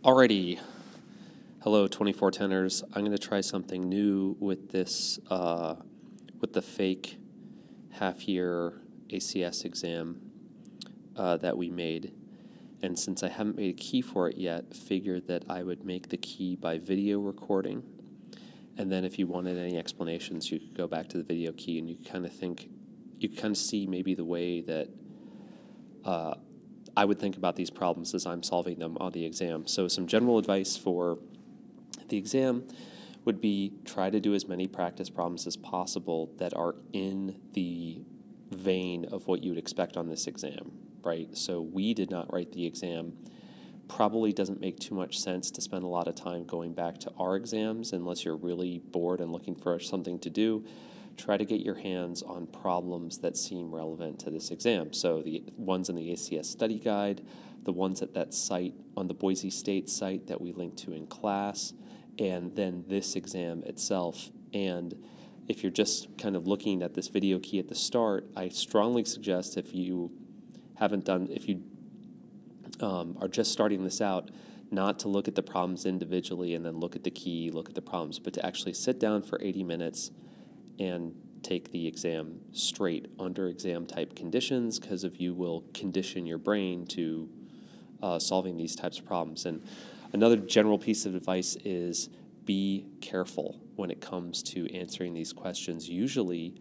Alrighty, hello 2410ers. I'm going to try something new with this, with the fake half-year ACS exam that we made. And since I haven't made a key for it yet, figured that I would make the key by video recording. And then if you wanted any explanations, you could go back to the video key and you could kind of see maybe the way that I would think about these problems as I'm solving them on the exam. So some general advice for the exam would be try to do as many practice problems as possible that are in the vein of what you would expect on this exam, right? So we did not write the exam. Probably doesn't make too much sense to spend a lot of time going back to our exams unless you're really bored and looking for something to do. Try to get your hands on problems that seem relevant to this exam. So the ones in the ACS study guide, the ones at that site on the Boise State site that we linked to in class, and then this exam itself. And if you're just kind of looking at this video key at the start, I strongly suggest if you are just starting this out, not to look at the problems individually and then look at the key, look at the problems, but to actually sit down for 80 minutes and take the exam straight under exam type conditions, because if you will condition your brain to solving these types of problems. And another general piece of advice is be careful when it comes to answering these questions. Usually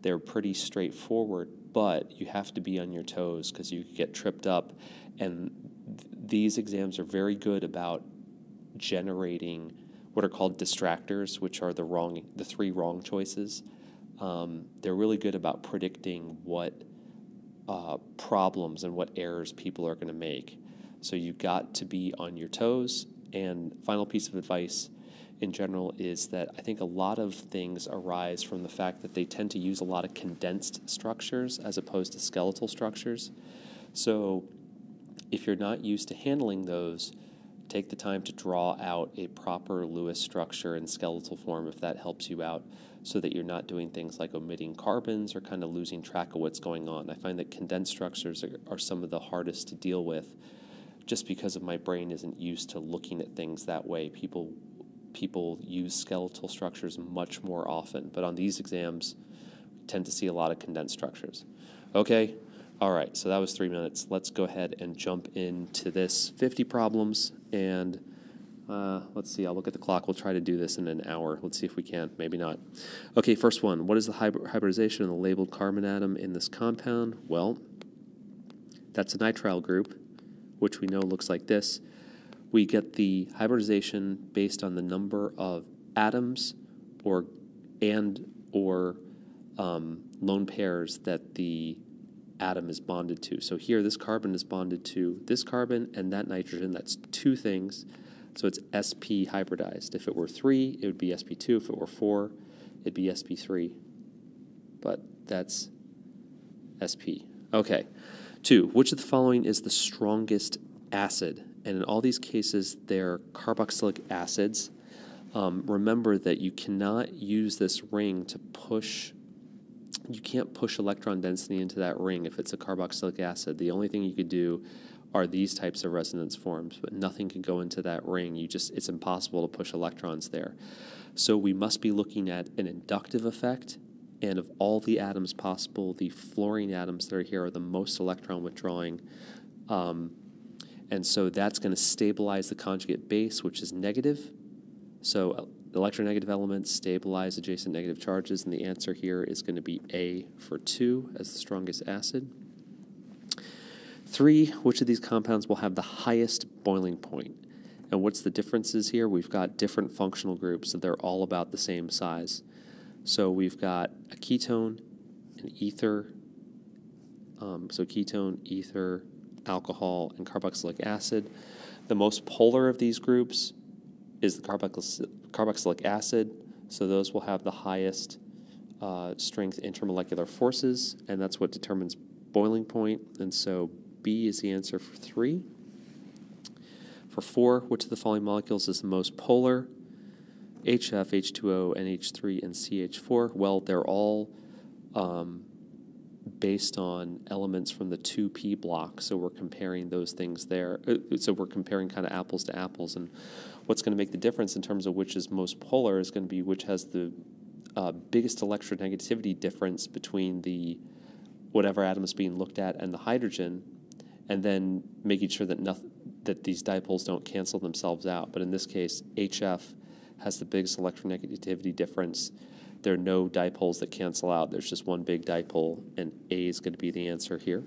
they're pretty straightforward, but you have to be on your toes because you get tripped up. And these exams are very good about generating what are called distractors, which are the three wrong choices. They're really good about predicting what problems and what errors people are going to make. So you've got to be on your toes. And final piece of advice in general is that I think a lot of things arise from the fact that they tend to use a lot of condensed structures as opposed to skeletal structures. So if you're not used to handling those, take the time to draw out a proper Lewis structure in skeletal form if that helps you out, so that you're not doing things like omitting carbons or kind of losing track of what's going on. I find that condensed structures are some of the hardest to deal with just because of my brain isn't used to looking at things that way. People use skeletal structures much more often, but on these exams, we tend to see a lot of condensed structures. Okay? All right, so that was 3 minutes. Let's go ahead and jump into this 50 problems, and let's see, I'll look at the clock. We'll try to do this in an hour. Let's see if we can, maybe not. Okay, first one. What is the hybridization of the labeled carbon atom in this compound? Well, that's a nitrile group, which we know looks like this. We get the hybridization based on the number of atoms or lone pairs that the atom is bonded to. So here, this carbon is bonded to this carbon and that nitrogen. That's two things. So it's sp hybridized. If it were 3, it would be sp2. If it were 4, it'd be sp3. But that's sp. Okay. 2. Which of the following is the strongest acid? And in all these cases, they're carboxylic acids. Remember that you cannot use this ring to push. You can't push electron density into that ring if it's a carboxylic acid. The only thing you could do are these types of resonance forms, but nothing can go into that ring. It's impossible to push electrons there. So we must be looking at an inductive effect, and of all the atoms possible, the fluorine atoms that are here are the most electron withdrawing. And so that's going to stabilize the conjugate base, which is negative. So electronegative elements stabilize adjacent negative charges, and the answer here is going to be A for 2 as the strongest acid. 3, which of these compounds will have the highest boiling point? And what's the differences here? We've got different functional groups, so they're all about the same size. So we've got a ketone, an ether, so ketone, ether, alcohol, and carboxylic acid. The most polar of these groups is the carboxylic acid, so those will have the highest strength intermolecular forces, and that's what determines boiling point, and so B is the answer for 3. For 4, which of the following molecules is the most polar? HF, H2O, NH3, and CH4. Well, they're all based on elements from the 2p block, so we're comparing those things there. So we're comparing kind of apples to apples, and what's going to make the difference in terms of which is most polar is going to be which has the biggest electronegativity difference between the whatever atom is being looked at and the hydrogen, and then making sure that that these dipoles don't cancel themselves out. But in this case, HF has the biggest electronegativity difference. There are no dipoles that cancel out. There's just one big dipole, and A is going to be the answer here.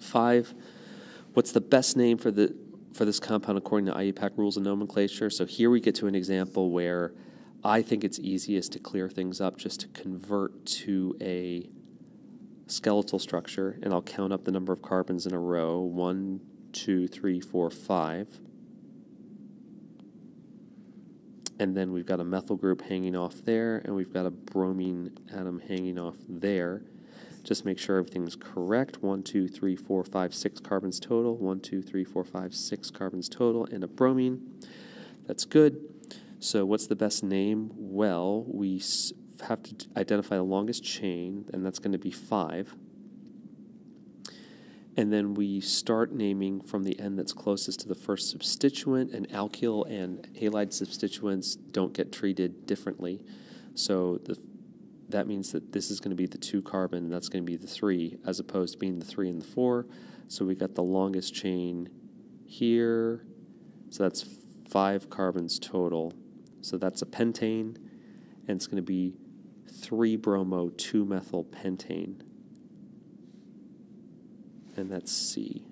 5, what's the best name for this compound according to IUPAC rules and nomenclature? So here we get to an example where I think it's easiest to clear things up just to convert to a skeletal structure, and I'll count up the number of carbons in a row. 1, 2, 3, 4, 5. And then we've got a methyl group hanging off there, and we've got a bromine atom hanging off there. Just make sure everything's correct. 1, 2, 3, 4, 5, 6 carbons total. 1, 2, 3, 4, 5, 6 carbons total, and a bromine. That's good. So what's the best name? Well, we have to identify the longest chain, and that's going to be 5. And then we start naming from the end that's closest to the first substituent, and alkyl and halide substituents don't get treated differently. So that means that this is going to be the 2 carbon, and that's going to be the 3, as opposed to being the 3 and the 4. So we got the longest chain here. So that's 5 carbons total. So that's a pentane, and it's going to be 3-bromo 2-methyl pentane. And that's C.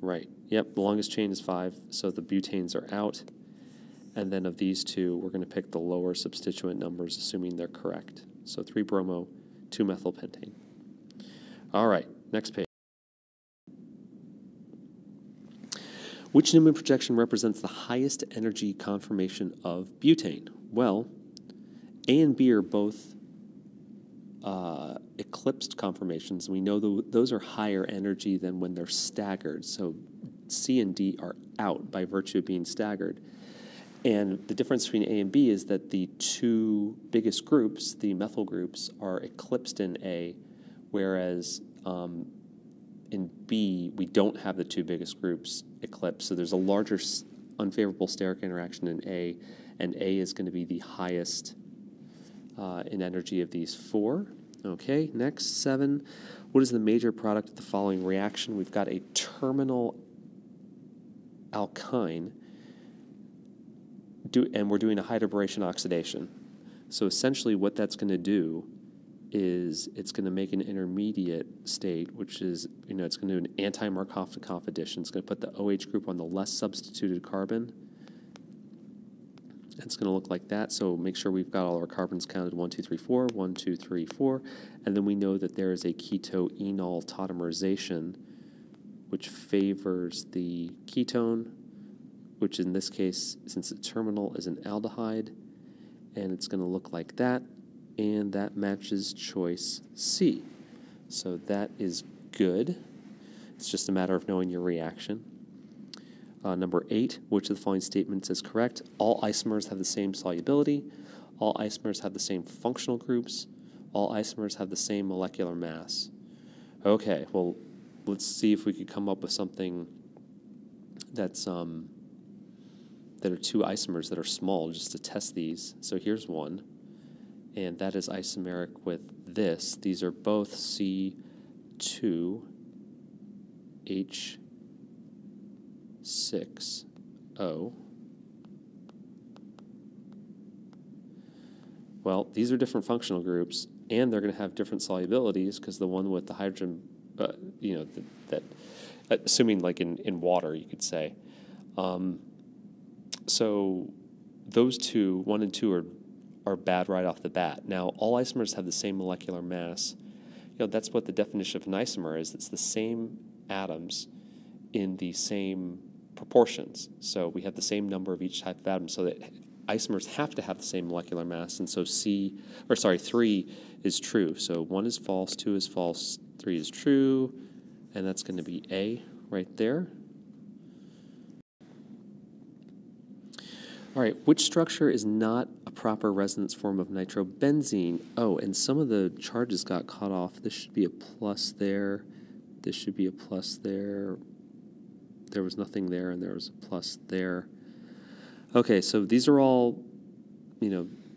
Right. Yep, the longest chain is 5, so the butanes are out. And then of these two, we're going to pick the lower substituent numbers, assuming they're correct. So 3-bromo 2-methyl pentane. All right, next page. Which Newman projection represents the highest energy conformation of butane? Well, A and B are both eclipsed conformations. We know those are higher energy than when they're staggered. So C and D are out by virtue of being staggered. And the difference between A and B is that the 2 biggest groups, the methyl groups, are eclipsed in A, whereas in B, we don't have the 2 biggest groups eclipsed. So there's a larger unfavorable steric interaction in A, and A is going to be the highest in energy of these 4. Okay, next, 7. What is the major product of the following reaction? We've got a terminal alkyne, and we're doing a hydroboration oxidation. So essentially what that's going to do is it's going to make an intermediate state, which is, it's going to do an anti-Markov-Markov addition. It's going to put the OH group on the less substituted carbon. It's going to look like that. So make sure we've got all our carbons counted: 1, 2, 3, 4, 1, 2, 3, 4. And then we know that there is a keto-enol tautomerization, which favors the ketone, which in this case, since the terminal is an aldehyde, and it's going to look like that, and that matches choice C. So that is good. It's just a matter of knowing your reaction. Number 8, which of the following statements is correct? All isomers have the same solubility. All isomers have the same functional groups. All isomers have the same molecular mass. Okay, well, let's see if we could come up with something that's that are 2 isomers that are small, just to test these. So here's one, and that is isomeric with this. These are both C2H6O. Well, these are different functional groups, and they're going to have different solubilities, because the one with the hydrogen, that assuming like in water, you could say. So those 2, 1 and 2, are bad right off the bat. Now, all isomers have the same molecular mass. That's what the definition of an isomer is. It's the same atoms in the same proportions. So we have the same number of each type of atom, so that isomers have to have the same molecular mass, and so 3 is true. So 1 is false, 2 is false, 3 is true, and that's going to be A right there. All right, which structure is not a proper resonance form of nitrobenzene. Oh, and some of the charges got cut off. This should be a plus there. This should be a plus there. There was nothing there, and there was a plus there. Okay, so these are all,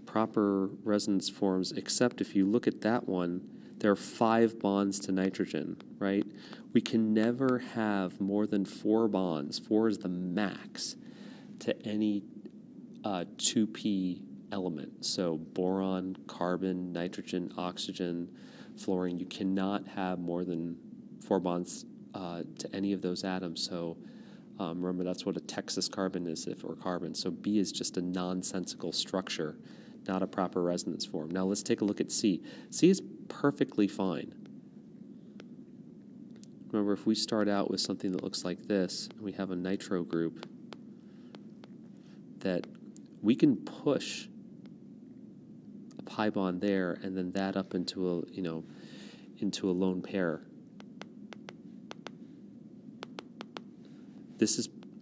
proper resonance forms, except if you look at that one, there are 5 bonds to nitrogen, right? We can never have more than 4 bonds. 4 is the max to any 2p element. So boron, carbon, nitrogen, oxygen, fluorine. You cannot have more than 4 bonds to any of those atoms. So remember, that's what a Texas carbon is, or carbon. So B is just a nonsensical structure, not a proper resonance form. Now let's take a look at C. C is perfectly fine. Remember, if we start out with something that looks like this, and we have a nitro group, that we can push a pi bond there, and then that up into a lone pair.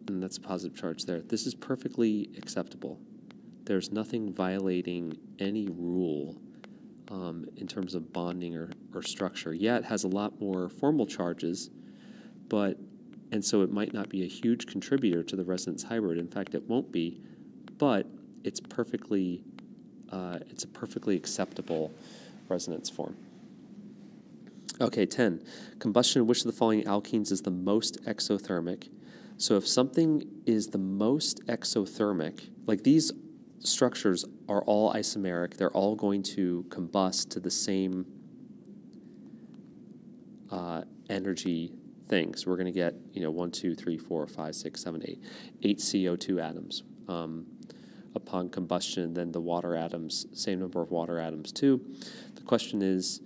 And that's a positive charge there. This is perfectly acceptable. There's nothing violating any rule in terms of bonding or structure. Yeah, it has a lot more formal charges, and so it might not be a huge contributor to the resonance hybrid. In fact, it won't be, but it's a perfectly acceptable resonance form. Okay, 10. Combustion of which of the following alkenes is the most exothermic? So if something is the most exothermic, like these structures are all isomeric, they're all going to combust to the same energy things. We're going to get 1, 2, 3, 4, 5, 6, 7, 8 CO2 atoms upon combustion. Then the water atoms, same number of water atoms too. The question is,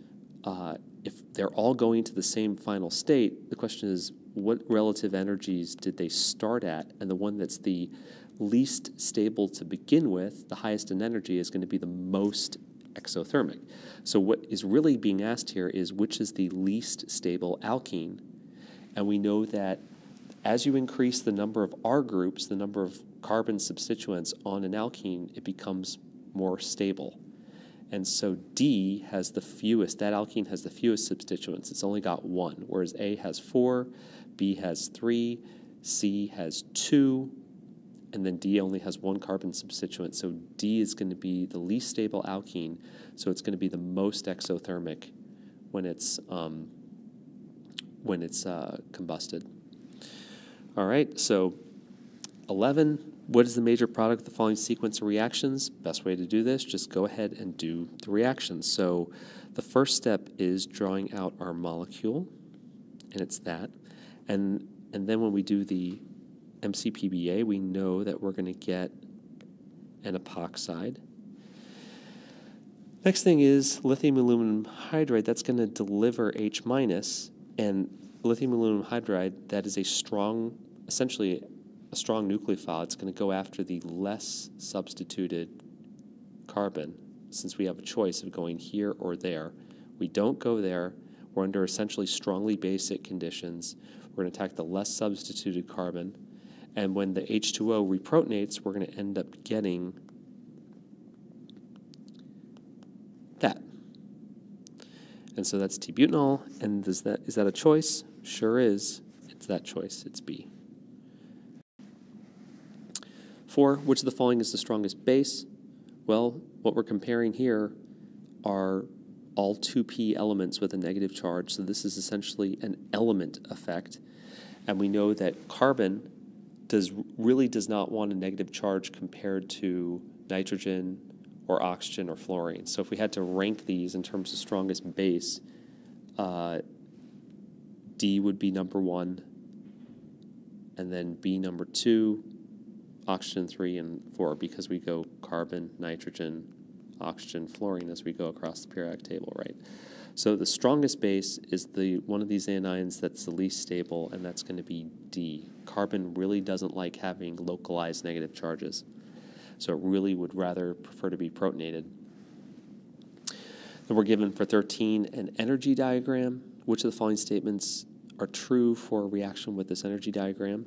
if they're all going to the same final state, the question is, what relative energies did they start at? And the one that's the least stable to begin with, the highest in energy, is going to be the most exothermic. So what is really being asked here is, which is the least stable alkene? And we know that as you increase the number of R groups, the number of carbon substituents on an alkene, it becomes more stable. And so D has the fewest, that alkene has the fewest substituents. It's only got 1, whereas A has 4, B has 3, C has 2, and then D only has 1 carbon substituent. So D is going to be the least stable alkene, so it's going to be the most exothermic when it's combusted. All right, so 11. What is the major product of the following sequence of reactions? Best way to do this, just go ahead and do the reactions. So the first step is drawing out our molecule, and it's that. And then when we do the MCPBA, we know that we're going to get an epoxide. Next thing is lithium aluminum hydride. That's going to deliver H-, and lithium aluminum hydride, that is essentially a strong nucleophile. It's going to go after the less substituted carbon, since we have a choice of going here or there. We don't go there. We're under essentially strongly basic conditions. We're going to attack the less substituted carbon. And when the H2O reprotonates, we're going to end up getting that. And so that's T-butanol. And is that a choice? Sure is. It's that choice. It's B. 4, which of the following is the strongest base? Well, what we're comparing here are all 2p elements with a negative charge, so this is essentially an element effect. And we know that carbon really does not want a negative charge compared to nitrogen or oxygen or fluorine. So if we had to rank these in terms of strongest base, D would be number 1, and then B number 2, oxygen 3, and 4, because we go carbon, nitrogen, oxygen, fluorine as we go across the periodic table, right? So the strongest base is one of these anions that's the least stable, and that's going to be D. Carbon really doesn't like having localized negative charges, so it really would rather prefer to be protonated. Then we're given for 13 an energy diagram. Which of the following statements are true for a reaction with this energy diagram?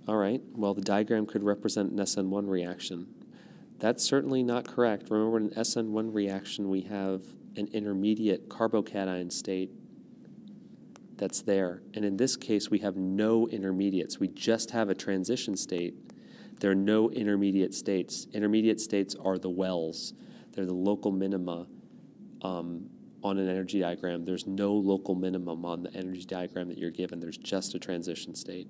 All right, well, the diagram could represent an SN1 reaction. That's certainly not correct. Remember, in an SN1 reaction, we have an intermediate carbocation state that's there. And in this case, we have no intermediates. We just have a transition state. There are no intermediate states. Intermediate states are the wells. They're the local minima on an energy diagram. There's no local minimum on the energy diagram that you're given. There's just a transition state.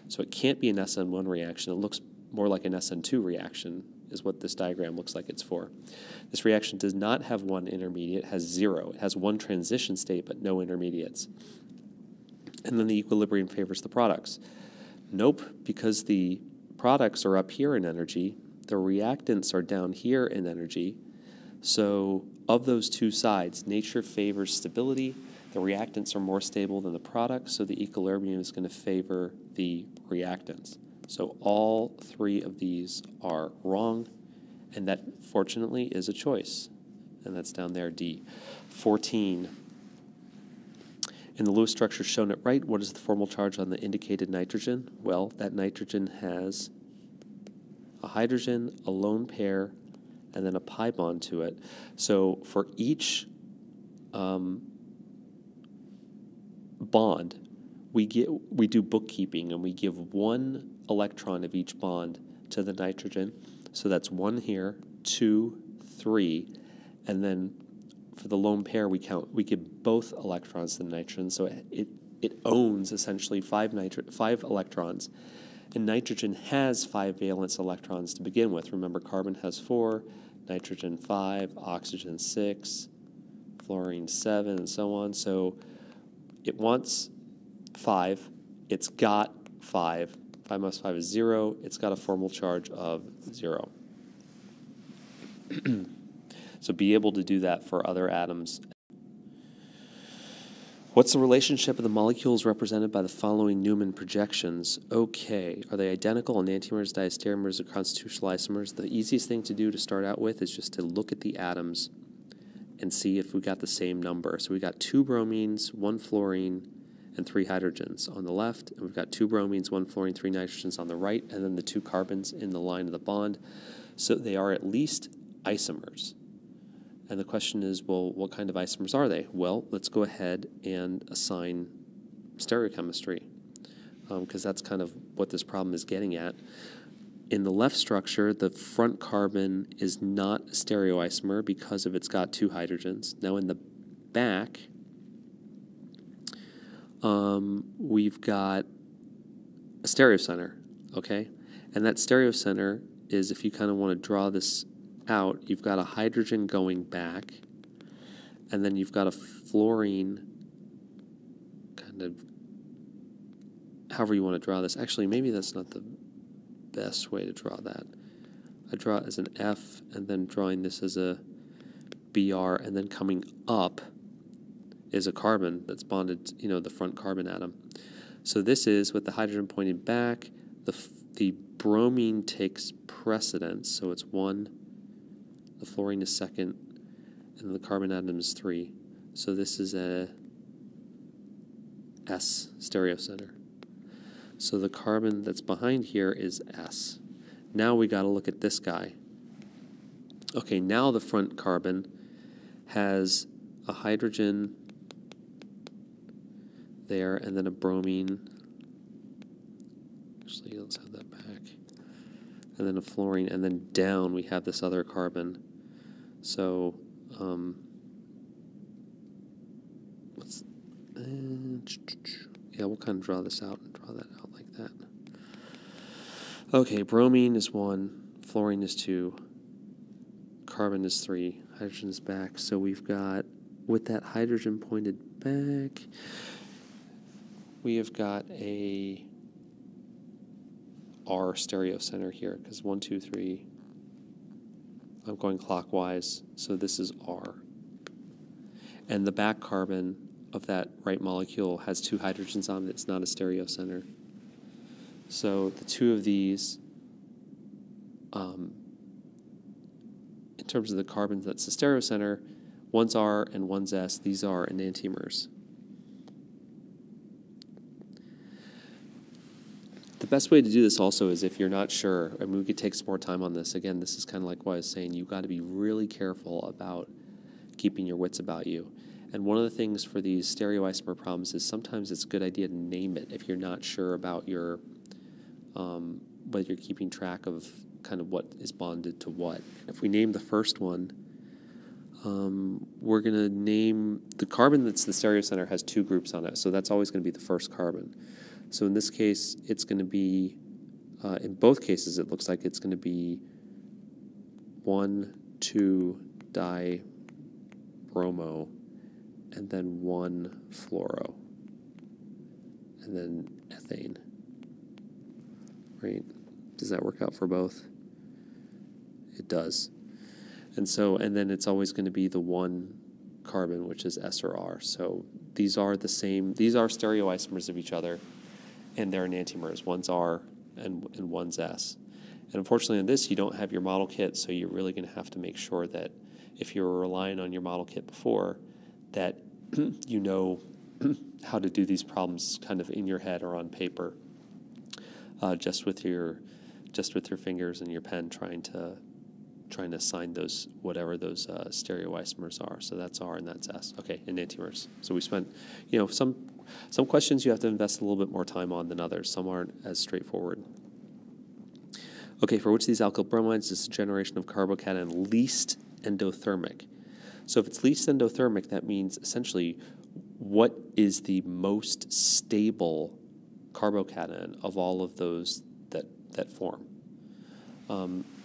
So it can't be an SN1 reaction. It looks more like an SN2 reaction is what this diagram looks like it's for. This reaction does not have one intermediate. It has zero. It has one transition state, but no intermediates. And then the equilibrium favors the products. Nope, because the products are up here in energy. The reactants are down here in energy. So of those two sides, nature favors stability. The reactants are more stable than the products, so the equilibrium is going to favor the reactants. So all three of these are wrong, and that, fortunately, is a choice. And that's down there, D. 14. In the Lewis structure shown at right, what is the formal charge on the indicated nitrogen? Well, that nitrogen has a hydrogen, a lone pair, and then a pi bond to it. So for each bond, we do bookkeeping, and we give one electron of each bond to the nitrogen. So that's 1 here, 2, 3, and then for the lone pair we give both electrons to the nitrogen. So it owns essentially 5 electrons. And nitrogen has 5 valence electrons to begin with. Remember, carbon has 4, nitrogen 5, oxygen 6, fluorine 7, and so on. So it wants 5. It's got 5. 5 minus 5 is 0. It's got a formal charge of 0. So be able to do that for other atoms. What's the relationship of the molecules represented by the following Newman projections? Okay, are they identical enantiomers, diastereomers, or constitutional isomers? The easiest thing to do to start out with is just to look at the atoms and see if we got the same number. So we got 2 bromines, 1 fluorine, and 3 hydrogens on the left, and we've got 2 bromines, 1 fluorine, 3 nitrogens on the right, and then the 2 carbons in the line of the bond. So they are at least isomers. And the question is, well, what kind of isomers are they? Well, let's go ahead and assign stereochemistry, because that's kind of what this problem is getting at. In the left structure, the front carbon is not a stereoisomer because it's got 2 hydrogens. Now in the back, we've got a stereocenter, okay? And that stereocenter is, if you kind of want to draw this out, you've got a hydrogen going back, and then you've got a fluorine, kind of, however you want to draw this. Actually, maybe that's not the best way to draw that. I draw it as an F, and then drawing this as a BR, and then coming up is a carbon that's bonded, the front carbon atom. So this is, with the hydrogen pointing back, the bromine takes precedence, so it's 1, the fluorine is 2nd, and the carbon atom is 3. So this is a S stereocenter. So the carbon that's behind here is S. Now we got to look at this guy. Okay, now the front carbon has a hydrogen there, and then a bromine. Actually, let's have that back. And then a fluorine, and then down we have this other carbon. So, we'll kind of draw this out and draw that out like that. Okay, bromine is 1, fluorine is 2, carbon is 3, hydrogen is back. So we've got, with that hydrogen pointed back, we have got a R stereocenter here, because 1, 2, 3, I'm going clockwise, so this is R. And the back carbon of that right molecule has 2 hydrogens on it. It's not a stereocenter. So the 2 of these, in terms of the carbons that's the stereocenter, one's R and one's S. These are enantiomers. The best way to do this also is if you're not sure, I mean, we could take some more time on this. Again, this is kind of like what I was saying. You've got to be really careful about keeping your wits about you. And one of the things for these stereoisomer problems is sometimes it's a good idea to name it if you're not sure about your, whether you're keeping track of kind of what is bonded to what. If we name the first one, we're going to name the carbon that's the stereocenter has 2 groups on it, so that's always going to be the first carbon. So in this case, it's going to be, in both cases, it looks like it's going to be 1,2-dibromo, and then 1-fluoro, and then ethane. Right? Does that work out for both? It does. And so, and then it's always going to be the 1 carbon, which is S or R. So these are the same, these are stereoisomers of each other, and they're enantiomers. One's R and one's S. And unfortunately on this, you don't have your model kit, so you're really going to have to make sure that if you're relying on your model kit before, that you know how to do these problems kind of in your head or on paper, just with your fingers and your pen trying to assign those, whatever those stereoisomers are. So that's R and that's S. Okay, enantiomers. So we spent, some questions you have to invest a little bit more time on than others. Some aren't as straightforward. Okay, for which of these alkyl bromides is the generation of carbocation least endothermic? So if it's least endothermic, that means essentially what is the most stable carbocation of all of those that form.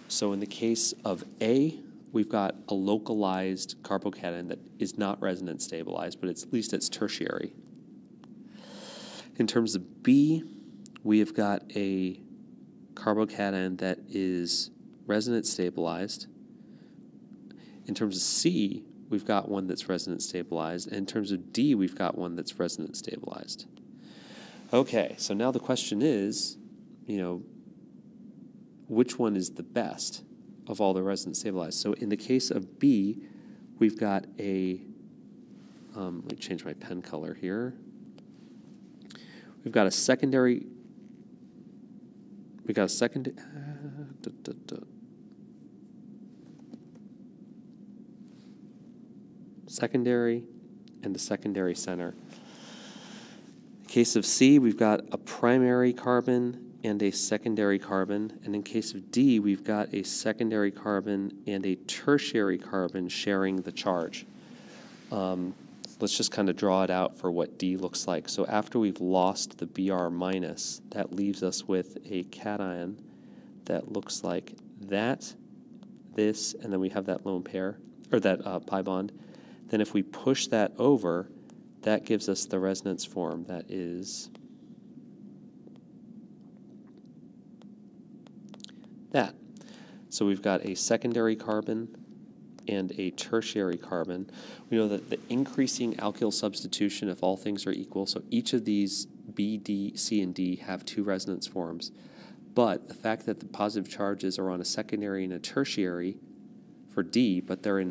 So in the case of A, we've got a localized carbocation that is not resonance stabilized, but at least it's tertiary. In terms of B, we have got a carbocation that is resonance stabilized. In terms of C, we've got one that's resonance stabilized. And in terms of D, we've got one that's resonance stabilized. Okay, so now the question is, which one is the best of all the resonance stabilized? So in the case of B, we've got a, let me change my pen color here. We've got a secondary and a secondary center. In case of C, we've got a primary carbon and a secondary carbon, and in case of D, we've got a secondary carbon and a tertiary carbon sharing the charge. Let's just kind of draw it out for what D looks like. So after we've lost the Br minus, that leaves us with a cation that looks like that, this, and then we have that lone pair, or that pi bond. Then if we push that over, that gives us the resonance form that is that. So we've got a secondary carbon and a tertiary carbon. We know that the increasing alkyl substitution, if all things are equal, so each of these B, D, C, and D have 2 resonance forms, but the fact that the positive charges are on a secondary and a tertiary for D, but they're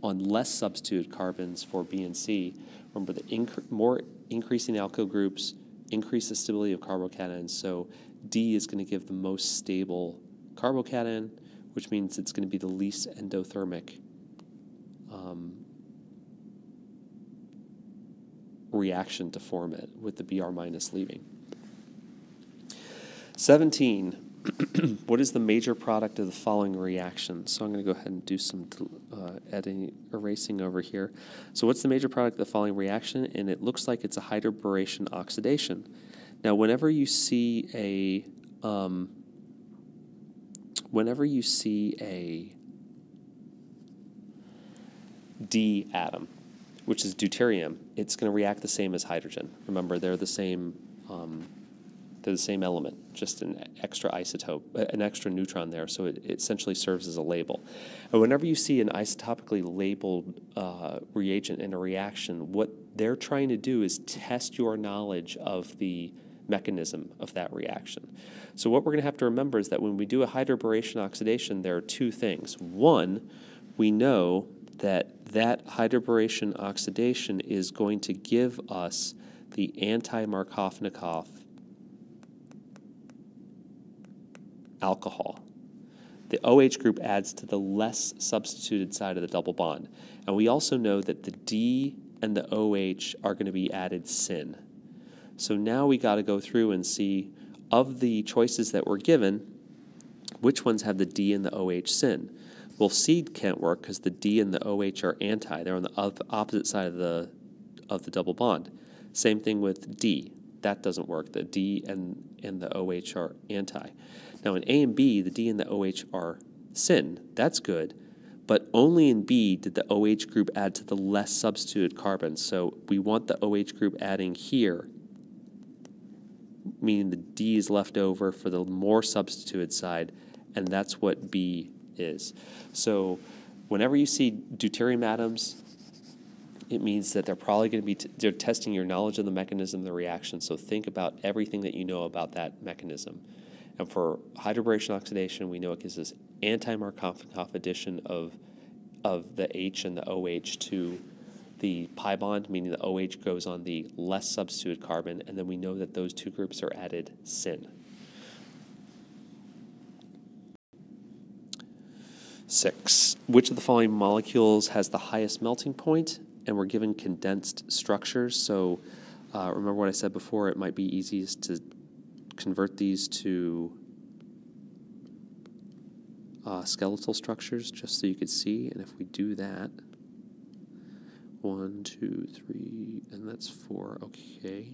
on less substituted carbons for B and C, remember the more increasing alkyl groups increase the stability of carbocations, so D is going to give the most stable carbocation, which means it's going to be the least endothermic reaction to form it, with the Br minus leaving. 17. What is the major product of the following reaction? So I'm going to go ahead and do some erasing over here. So what's the major product of the following reaction? And it looks like it's a hydroboration oxidation. Now, whenever you see a D atom, which is deuterium, it's going to react the same as hydrogen. Remember, they're the same element, just an extra isotope, an extra neutron there, so it essentially serves as a label. And whenever you see an isotopically labeled reagent in a reaction, what they're trying to do is test your knowledge of the mechanism of that reaction. So what we're going to have to remember is that when we do a hydroboration oxidation, there are 2 things. One, we know that hydroboration oxidation is going to give us the anti-Markovnikov alcohol. The OH group adds to the less substituted side of the double bond. And we also know that the D and the OH are going to be added syn. So now we got to go through and see, of the choices that were given, which ones have the D and the OH syn. Well, C can't work because the D and the OH are anti. They're on the opposite side of the double bond. Same thing with D. That doesn't work. The D and the OH are anti. Now in A and B, the D and the OH are syn. That's good. But only in B did the OH group add to the less substituted carbon. So we want the OH group adding here, meaning the D is left over for the more substituted side, and that's what B is. So whenever you see deuterium atoms, it means that they're probably going to be they're testing your knowledge of the mechanism of the reaction. So think about everything that you know about that mechanism. And for hydroboration oxidation, we know it gives us anti-Markov addition of the H and the OH to the pi bond, meaning the OH goes on the less substituted carbon, and then we know that those two groups are added syn. 6. Which of the following molecules has the highest melting point? And we're given condensed structures. So remember what I said before, it might be easiest to convert these to skeletal structures just so you could see. And if we do that, 1, 2, 3, and that's 4, okay.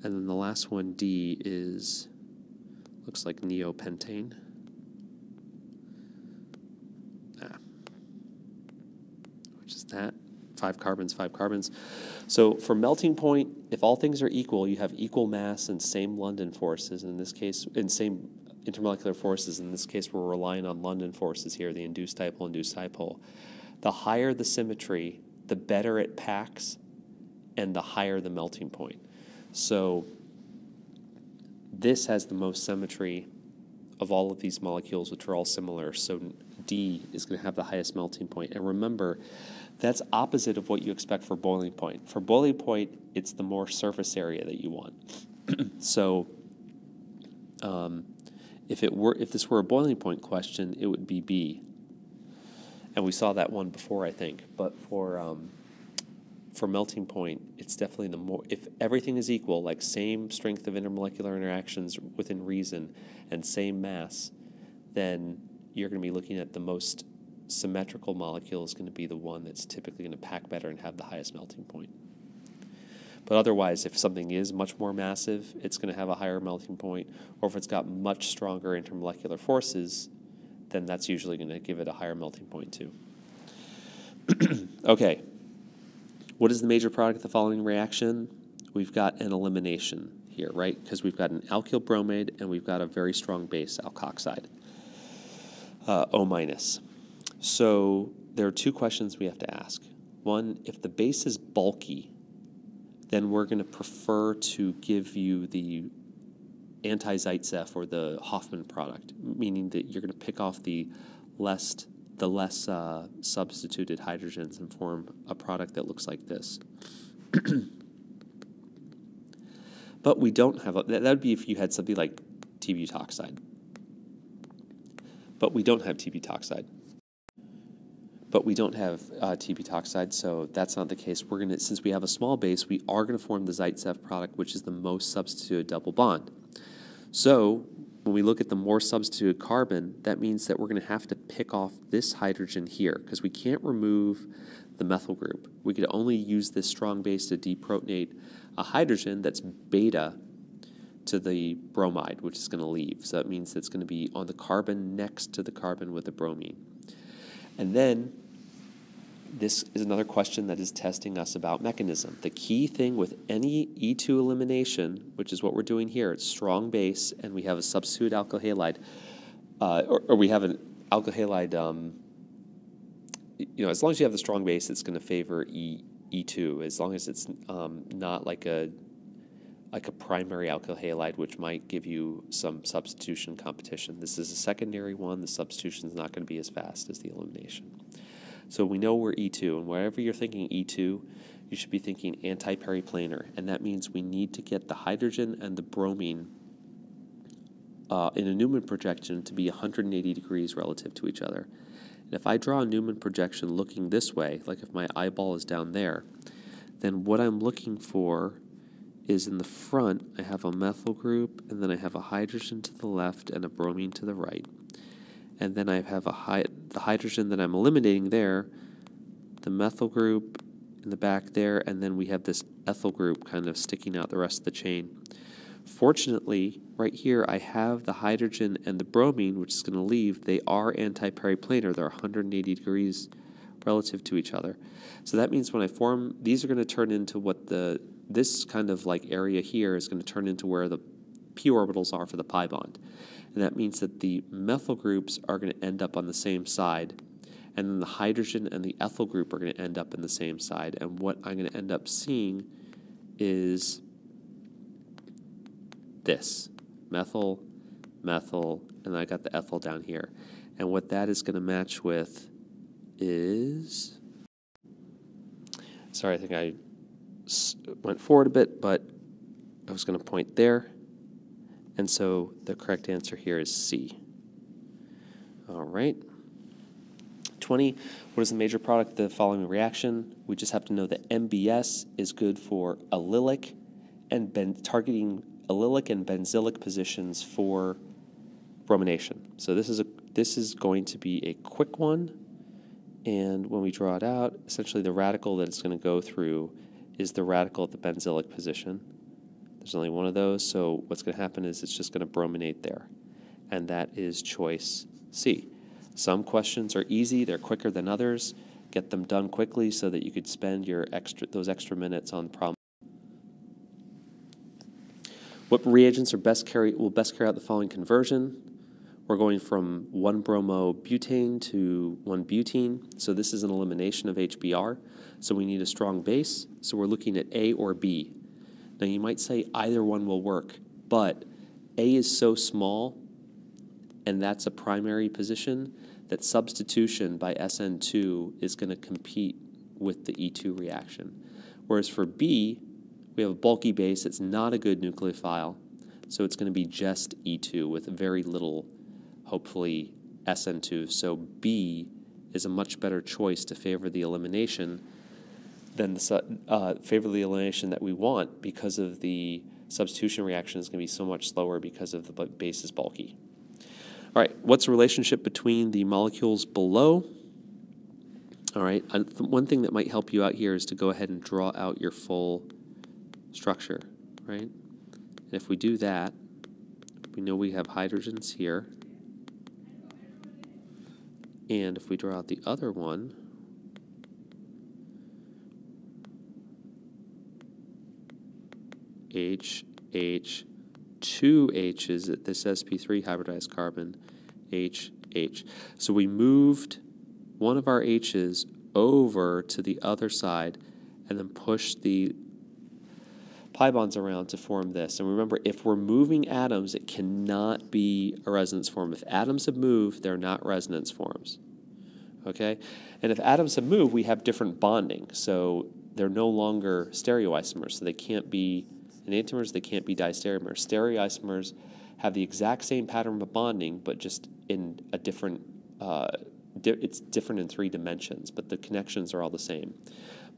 And then the last one, D, looks like neopentane. Which is that, 5 carbons, 5 carbons. So for melting point, if all things are equal, you have equal mass and same London forces, and in this case, and same intermolecular forces. In this case, we're relying on London forces here, the induced dipole. The higher the symmetry, the better it packs, and the higher the melting point. So this has the most symmetry of all of these molecules, which are all similar. So D is going to have the highest melting point. And remember, that's opposite of what you expect for boiling point. For boiling point, it's the more surface area that you want. So if this were a boiling point question, it would be B. And we saw that one before, I think. But for melting point, it's definitely the more, if everything is equal, like same strength of intermolecular interactions within reason and same mass, then you're going to be looking at the most symmetrical molecule is going to be the one that's typically going to pack better and have the highest melting point. But otherwise, if something is much more massive, it's going to have a higher melting point, or if it's got much stronger intermolecular forces, then that's usually going to give it a higher melting point too. Okay. What is the major product of the following reaction? We've got an elimination here, right? Because we've got an alkyl bromide and we've got a very strong base, alkoxide, O-. So there are 2 questions we have to ask. One, if the base is bulky, then we're going to prefer to give you the anti-Zaitsev or the Hoffman product, meaning that you're going to pick off the less substituted hydrogens and form a product that looks like this. But we don't have that would be if you had something like T-butoxide. But we don't have T-butoxide. So that's not the case. We're gonna, since we have a small base, we are going to form the Zaitsev product, which is the most substituted double bond. So when we look at the more substituted carbon, that means that we're going to have to pick off this hydrogen here because we can't remove the methyl group. We could only use this strong base to deprotonate a hydrogen that's beta to the bromide, which is going to leave. So that means it's going to be on the carbon next to the carbon with the bromine. And then this is another question that is testing us about mechanism. The key thing with any E2 elimination, which is what we're doing here, it's strong base, and we have a substitute alkyl halide, or we have an alkyl halide, as long as you have the strong base, it's going to favor E2, as long as it's not like a primary alkyl halide, which might give you some substitution competition. This is a secondary one. The substitution is not going to be as fast as the elimination. So we know we're E2, and wherever you're thinking E2, you should be thinking anti-periplanar, and that means we need to get the hydrogen and the bromine in a Newman projection to be 180 degrees relative to each other. And if I draw a Newman projection looking this way, like if my eyeball is down there, then what I'm looking for is in the front, I have a methyl group, and then I have a hydrogen to the left and a bromine to the right. And then I have the hydrogen that I'm eliminating there, the methyl group in the back there, and then we have this ethyl group kind of sticking out the rest of the chain. Fortunately, right here I have the hydrogen and the bromine, which is going to leave. They are anti-periplanar. They're 180 degrees relative to each other. So that means when I form, these are going to turn into what this kind of like area here is going to turn into where the p orbitals are for the pi bond. And that means that the methyl groups are going to end up on the same side, and then the hydrogen and the ethyl group are going to end up in the same side. And what I'm going to end up seeing is this, methyl, methyl, and I got the ethyl down here. And what that is going to match with is, sorry, I think I went forward a bit, but I was going to point there. And so the correct answer here is C. All right. 20, what is the major product of the following reaction? We just have to know that MBS is good for allylic and targeting allylic and benzylic positions for bromination. So this is going to be a quick one. And when we draw it out, essentially the radical that it's going to go through is the radical at the benzylic position. There's only one of those, so what's going to happen is it's just going to brominate there. And that is choice C. Some questions are easy, they're quicker than others. Get them done quickly so that you could spend those extra minutes on the problem. What reagents will best carry out the following conversion? We're going from 1-bromobutane to 1-butene. So this is an elimination of HBr. So we need a strong base. So we're looking at A or B. Now you might say either one will work, but A is so small, and that's a primary position, that substitution by SN2 is going to compete with the E2 reaction. Whereas for B, we have a bulky base. It's not a good nucleophile, so it's going to be just E2 with very little, hopefully, SN2. So B is a much better choice to favor the elimination than the elimination that we want, because of the substitution reaction is going to be so much slower because of the base is bulky. All right, what's the relationship between the molecules below? All right, one thing that might help you out here is to go ahead and draw out your full structure, right? And if we do that, we know we have hydrogens here. And if we draw out the other one, two H's at this sp3 hybridized carbon, H. So we moved one of our H's over to the other side and then pushed the pi bonds around to form this. And remember, if we're moving atoms, it cannot be a resonance form. If atoms have moved, they're not resonance forms. Okay? And if atoms have moved, we have different bonding. So they're no longer stereoisomers, so they can't be enantiomers, they can't be distereomers. Stereoisomers have the exact same pattern of bonding, but just in a different, it's different in 3 dimensions, but the connections are all the same.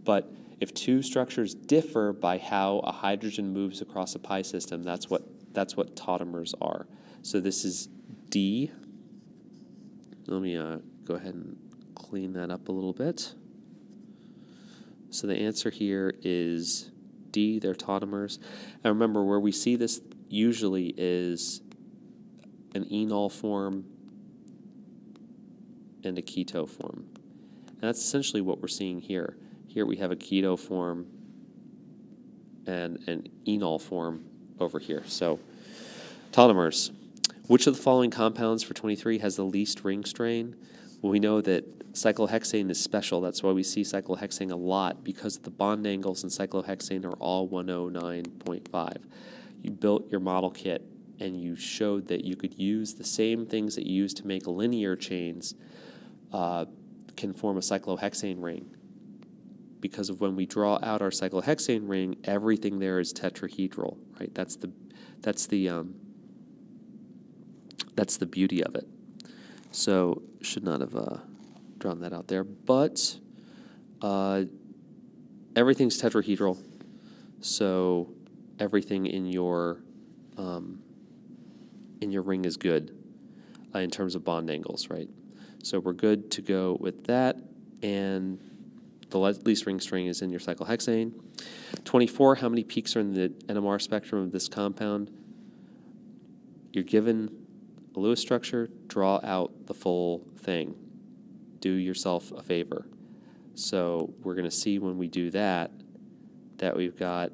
But if two structures differ by how a hydrogen moves across a pi system, that's what tautomers are. So this is D. Let me go ahead and clean that up a little bit. So the answer here is D, they're tautomers. And remember, where we see this usually is an enol form and a keto form. And that's essentially what we're seeing here. Here we have a keto form and an enol form over here. So tautomers. Which of the following compounds for 23 has the least ring strain? Well, we know that cyclohexane is special. That's why we see cyclohexane a lot, because the bond angles in cyclohexane are all 109.5. You built your model kit and you showed that you could use the same things that you use to make linear chains can form a cyclohexane ring. Because of when we draw out our cyclohexane ring, everything there is tetrahedral, right? That's the That's the beauty of it. So should not have drawn that out there, but everything's tetrahedral, so everything in your ring is good in terms of bond angles, right? So we're good to go with that, and the least ring string is in your cyclohexane. 24, how many peaks are in the NMR spectrum of this compound? You're given a Lewis structure, draw out the full thing. Do yourself a favor. So we're going to see when we do that we've got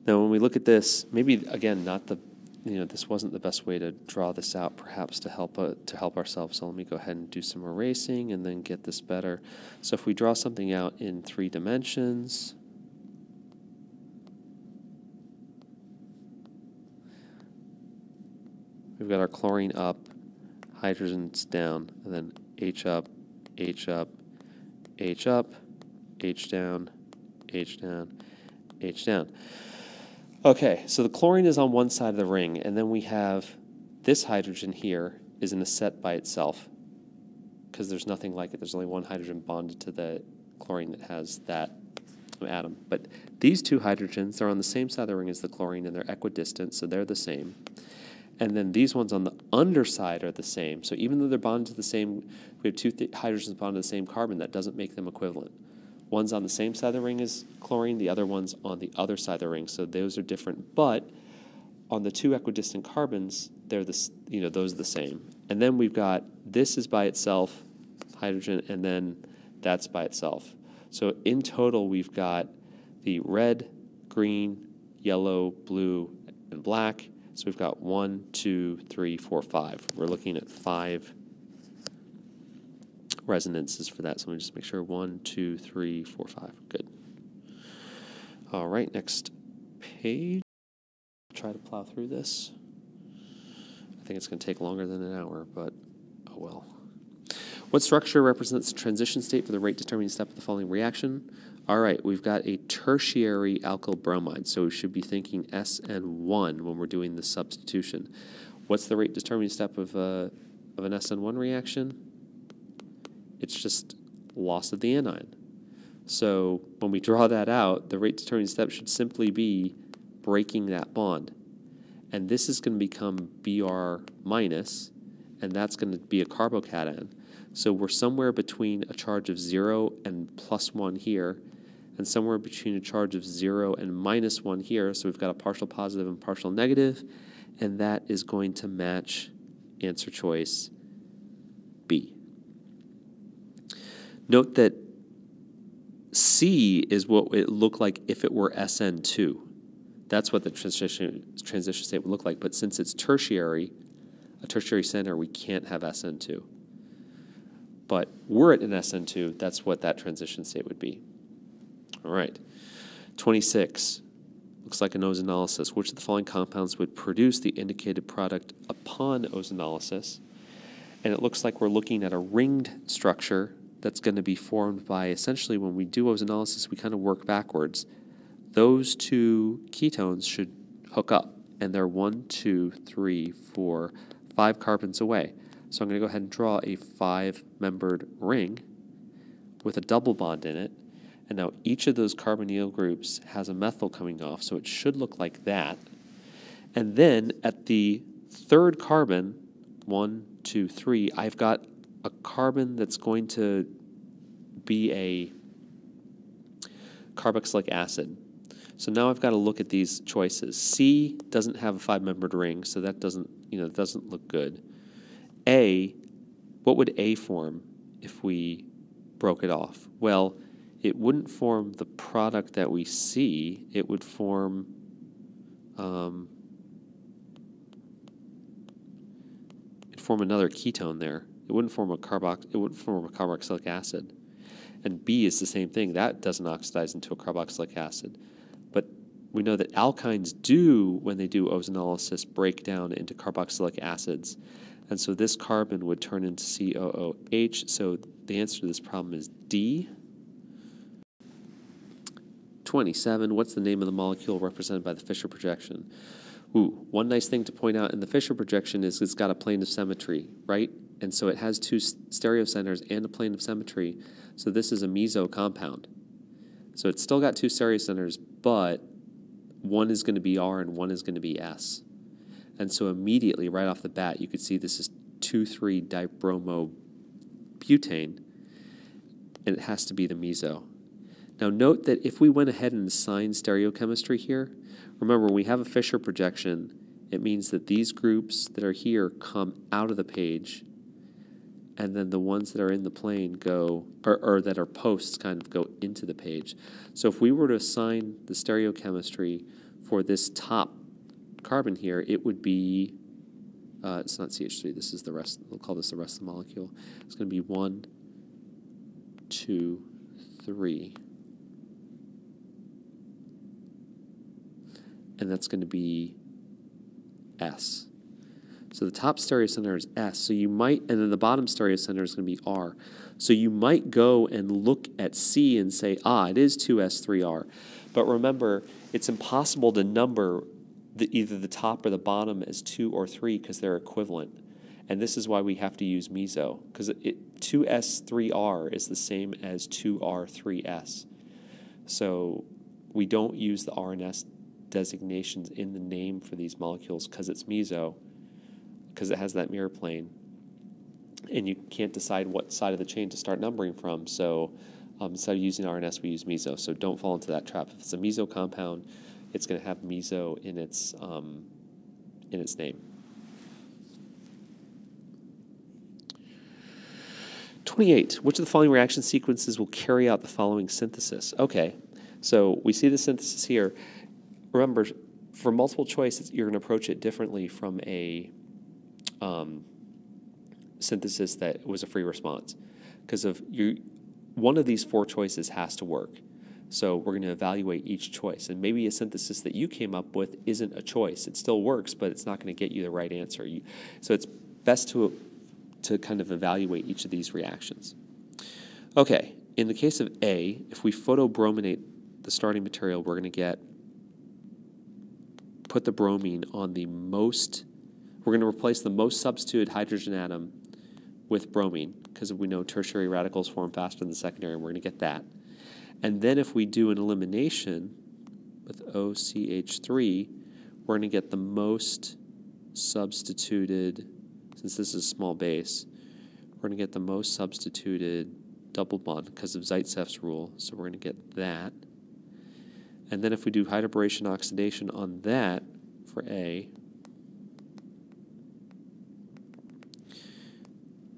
now when we look at this, maybe again this wasn't the best way to draw this out, perhaps to help ourselves. So let me go ahead and do some erasing and then get this better. So if we draw something out in 3 dimensions, we've got our chlorine up, hydrogen's down, and then H up, H up, H up, H down, H down, H down. Okay, so the chlorine is on one side of the ring, and then we have this hydrogen here is in a set by itself because there's nothing like it. There's only one hydrogen bonded to the chlorine that has that atom. But these two hydrogens, they're on the same side of the ring as the chlorine, and they're equidistant, so they're the same. And then these ones on the underside are the same. So even though they're bonded to the same, we have two hydrogens bonded to the same carbon, that doesn't make them equivalent. One's on the same side of the ring as chlorine, the other one's on the other side of the ring, so those are different. But on the two equidistant carbons, they're those are the same. And then we've got this is by itself, hydrogen, and then that's by itself. So in total, we've got the red, green, yellow, blue, and black. So we've got 1, 2, 3, 4, 5. We're looking at 5 resonances for that. So let me just make sure 1, 2, 3, 4, 5. Good. All right, next page. Try to plow through this. I think it's going to take longer than an hour, but oh well. What structure represents the transition state for the rate determining step of the following reaction? All right, we've got a tertiary alkyl bromide, so we should be thinking SN1 when we're doing the substitution. What's the rate determining step of an SN1 reaction? It's just loss of the anion. So when we draw that out, the rate determining step should simply be breaking that bond. And this is going to become Br minus, and that's going to be a carbocation. So we're somewhere between a charge of 0 and +1 here, and somewhere between a charge of 0 and -1 here. So we've got a partial positive and partial negative, and that is going to match answer choice B. Note that C is what it looked like if it were SN2. That's what the transition state would look like. But since it's tertiary, a tertiary center, we can't have SN2. But were it an SN2, that's what that transition state would be. All right. 26. Looks like an ozonolysis. Which of the following compounds would produce the indicated product upon ozonolysis? And it looks like we're looking at a ringed structure that's going to be formed by, essentially, when we do ozonolysis, we kind of work backwards. Those two ketones should hook up, and they're 1, 2, 3, 4, 5 carbons away. So I'm going to go ahead and draw a 5-membered ring with a double bond in it. And now each of those carbonyl groups has a methyl coming off, so it should look like that. And then at the third carbon, 1, 2, 3, I've got a carbon that's going to be a carboxylic acid. So now I've got to look at these choices. C doesn't have a 5-membered ring, so that doesn't look good. A, what would A form if we broke it off? Well, it wouldn't form the product that we see. It would form another ketone there. It wouldn't form a carboxylic acid. And B is the same thing. That doesn't oxidize into a carboxylic acid. But we know that alkynes do, when they do ozonolysis, break down into carboxylic acids. And so this carbon would turn into COOH. So the answer to this problem is D. 27, what's the name of the molecule represented by the Fisher projection? Ooh, one nice thing to point out in the Fisher projection is it's got a plane of symmetry, right? And so it has two stereocenters and a plane of symmetry. So this is a meso compound. So it's still got two stereocenters, but one is going to be R and one is going to be S. And so immediately, right off the bat, you could see this is 2,3-dibromobutane, and it has to be the meso. Now note that if we went ahead and assigned stereochemistry here, remember when we have a Fisher projection, it means that these groups that are here come out of the page, and then the ones that are in the plane go, or that are posts kind of go into the page. So if we were to assign the stereochemistry for this top carbon here, it would be, it's not CH3, this is the rest, we'll call this the rest of the molecule. It's going to be 1, 2, 3. And that's going to be S. So the top stereocenter is S. So you might, and then the bottom stereocenter is going to be R. So you might go and look at C and say, it is 2S3R. But remember, it's impossible to number either the top or the bottom as 2 or 3 because they're equivalent. And this is why we have to use meso, because 2S3R is the same as 2R3S. So we don't use the R and S designations in the name for these molecules because it's meso, because it has that mirror plane, and you can't decide what side of the chain to start numbering from. So instead of using R and S, we use meso. So don't fall into that trap. If it's a meso compound, it's going to have meso in its name. 28. Which of the following reaction sequences will carry out the following synthesis? Okay, so we see the synthesis here. Remember, for multiple choice, you're going to approach it differently from a synthesis that was a free response, because one of these 4 choices has to work. So we're going to evaluate each choice, and maybe a synthesis that you came up with isn't a choice. It still works, but it's not going to get you the right answer. So it's best to kind of evaluate each of these reactions. Okay, in the case of A, if we photobrominate the starting material, we're going to put the bromine on the most. We're going to replace the most substituted hydrogen atom with bromine, because we know tertiary radicals form faster than the secondary, and we're going to get that. And then if we do an elimination with OCH3, we're going to get the most substituted, since this is a small base, we're going to get the most substituted double bond because of Zaitsev's rule, so we're going to get that. And then if we do hydroboration oxidation on that for A,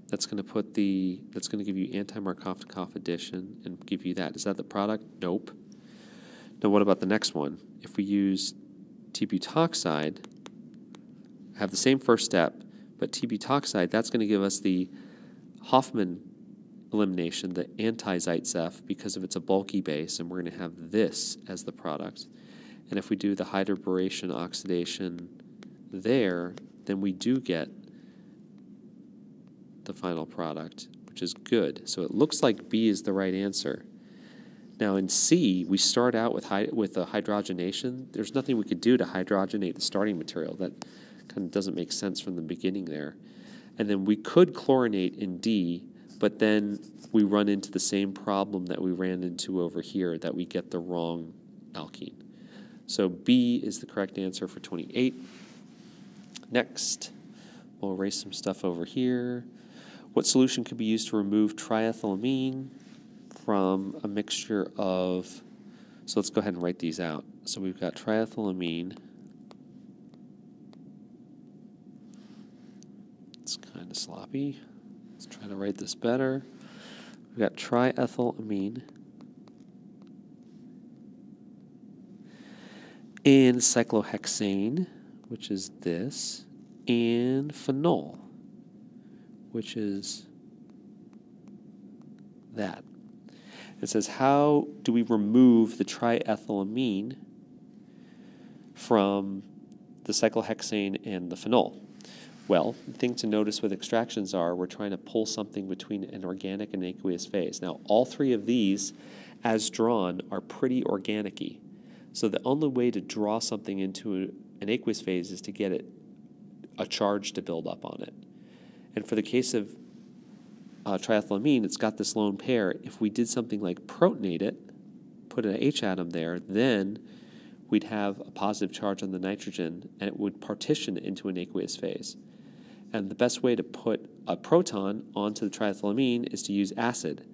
that's going to give you anti-Markov-Nikov addition and give you that. Is that the product? Nope. Now what about the next one? If we use T-butoxide, have the same first step, but T-butoxide, that's going to give us the Hoffman elimination, the anti-Zaitsev, because of it's a bulky base, and we're going to have this as the product. And if we do the hydroboration oxidation there, then we do get the final product, which is good. So it looks like B is the right answer. Now in C, we start out with a hydrogenation. There's nothing we could do to hydrogenate the starting material. That kind of doesn't make sense from the beginning there. And then we could chlorinate in D, but then we run into the same problem that we ran into over here, that we get the wrong alkene. So B is the correct answer for 28. Next, we'll erase some stuff over here. What solution could be used to remove triethylamine from a mixture of, so let's go ahead and write these out. So we've got triethylamine. It's kind of sloppy. Let's try to write this better. We've got triethylamine and cyclohexane, which is this, and phenol, which is that. It says, how do we remove the triethylamine from the cyclohexane and the phenol? Well, the thing to notice with extractions are we're trying to pull something between an organic and aqueous phase. Now, all three of these, as drawn, are pretty organic-y. So the only way to draw something into an aqueous phase is to get a charge to build up on it. And for the case of triethylamine, it's got this lone pair. If we did something like protonate it, put an H atom there, then we'd have a positive charge on the nitrogen, and it would partition into an aqueous phase. And the best way to put a proton onto the triethylamine is to use acid.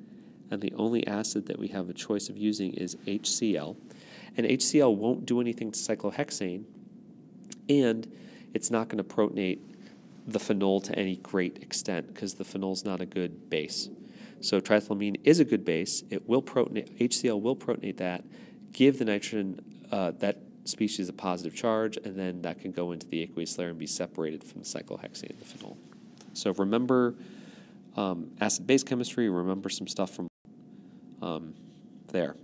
And the only acid that we have a choice of using is HCl. And HCl won't do anything to cyclohexane, and it's not going to protonate the phenol to any great extent because the phenol's not a good base. So triethylamine is a good base. It will protonate, HCl will protonate that, give the nitrogen that species a positive charge, and then that can go into the aqueous layer and be separated from the cyclohexane, the phenol. So remember acid-base chemistry, remember some stuff from there.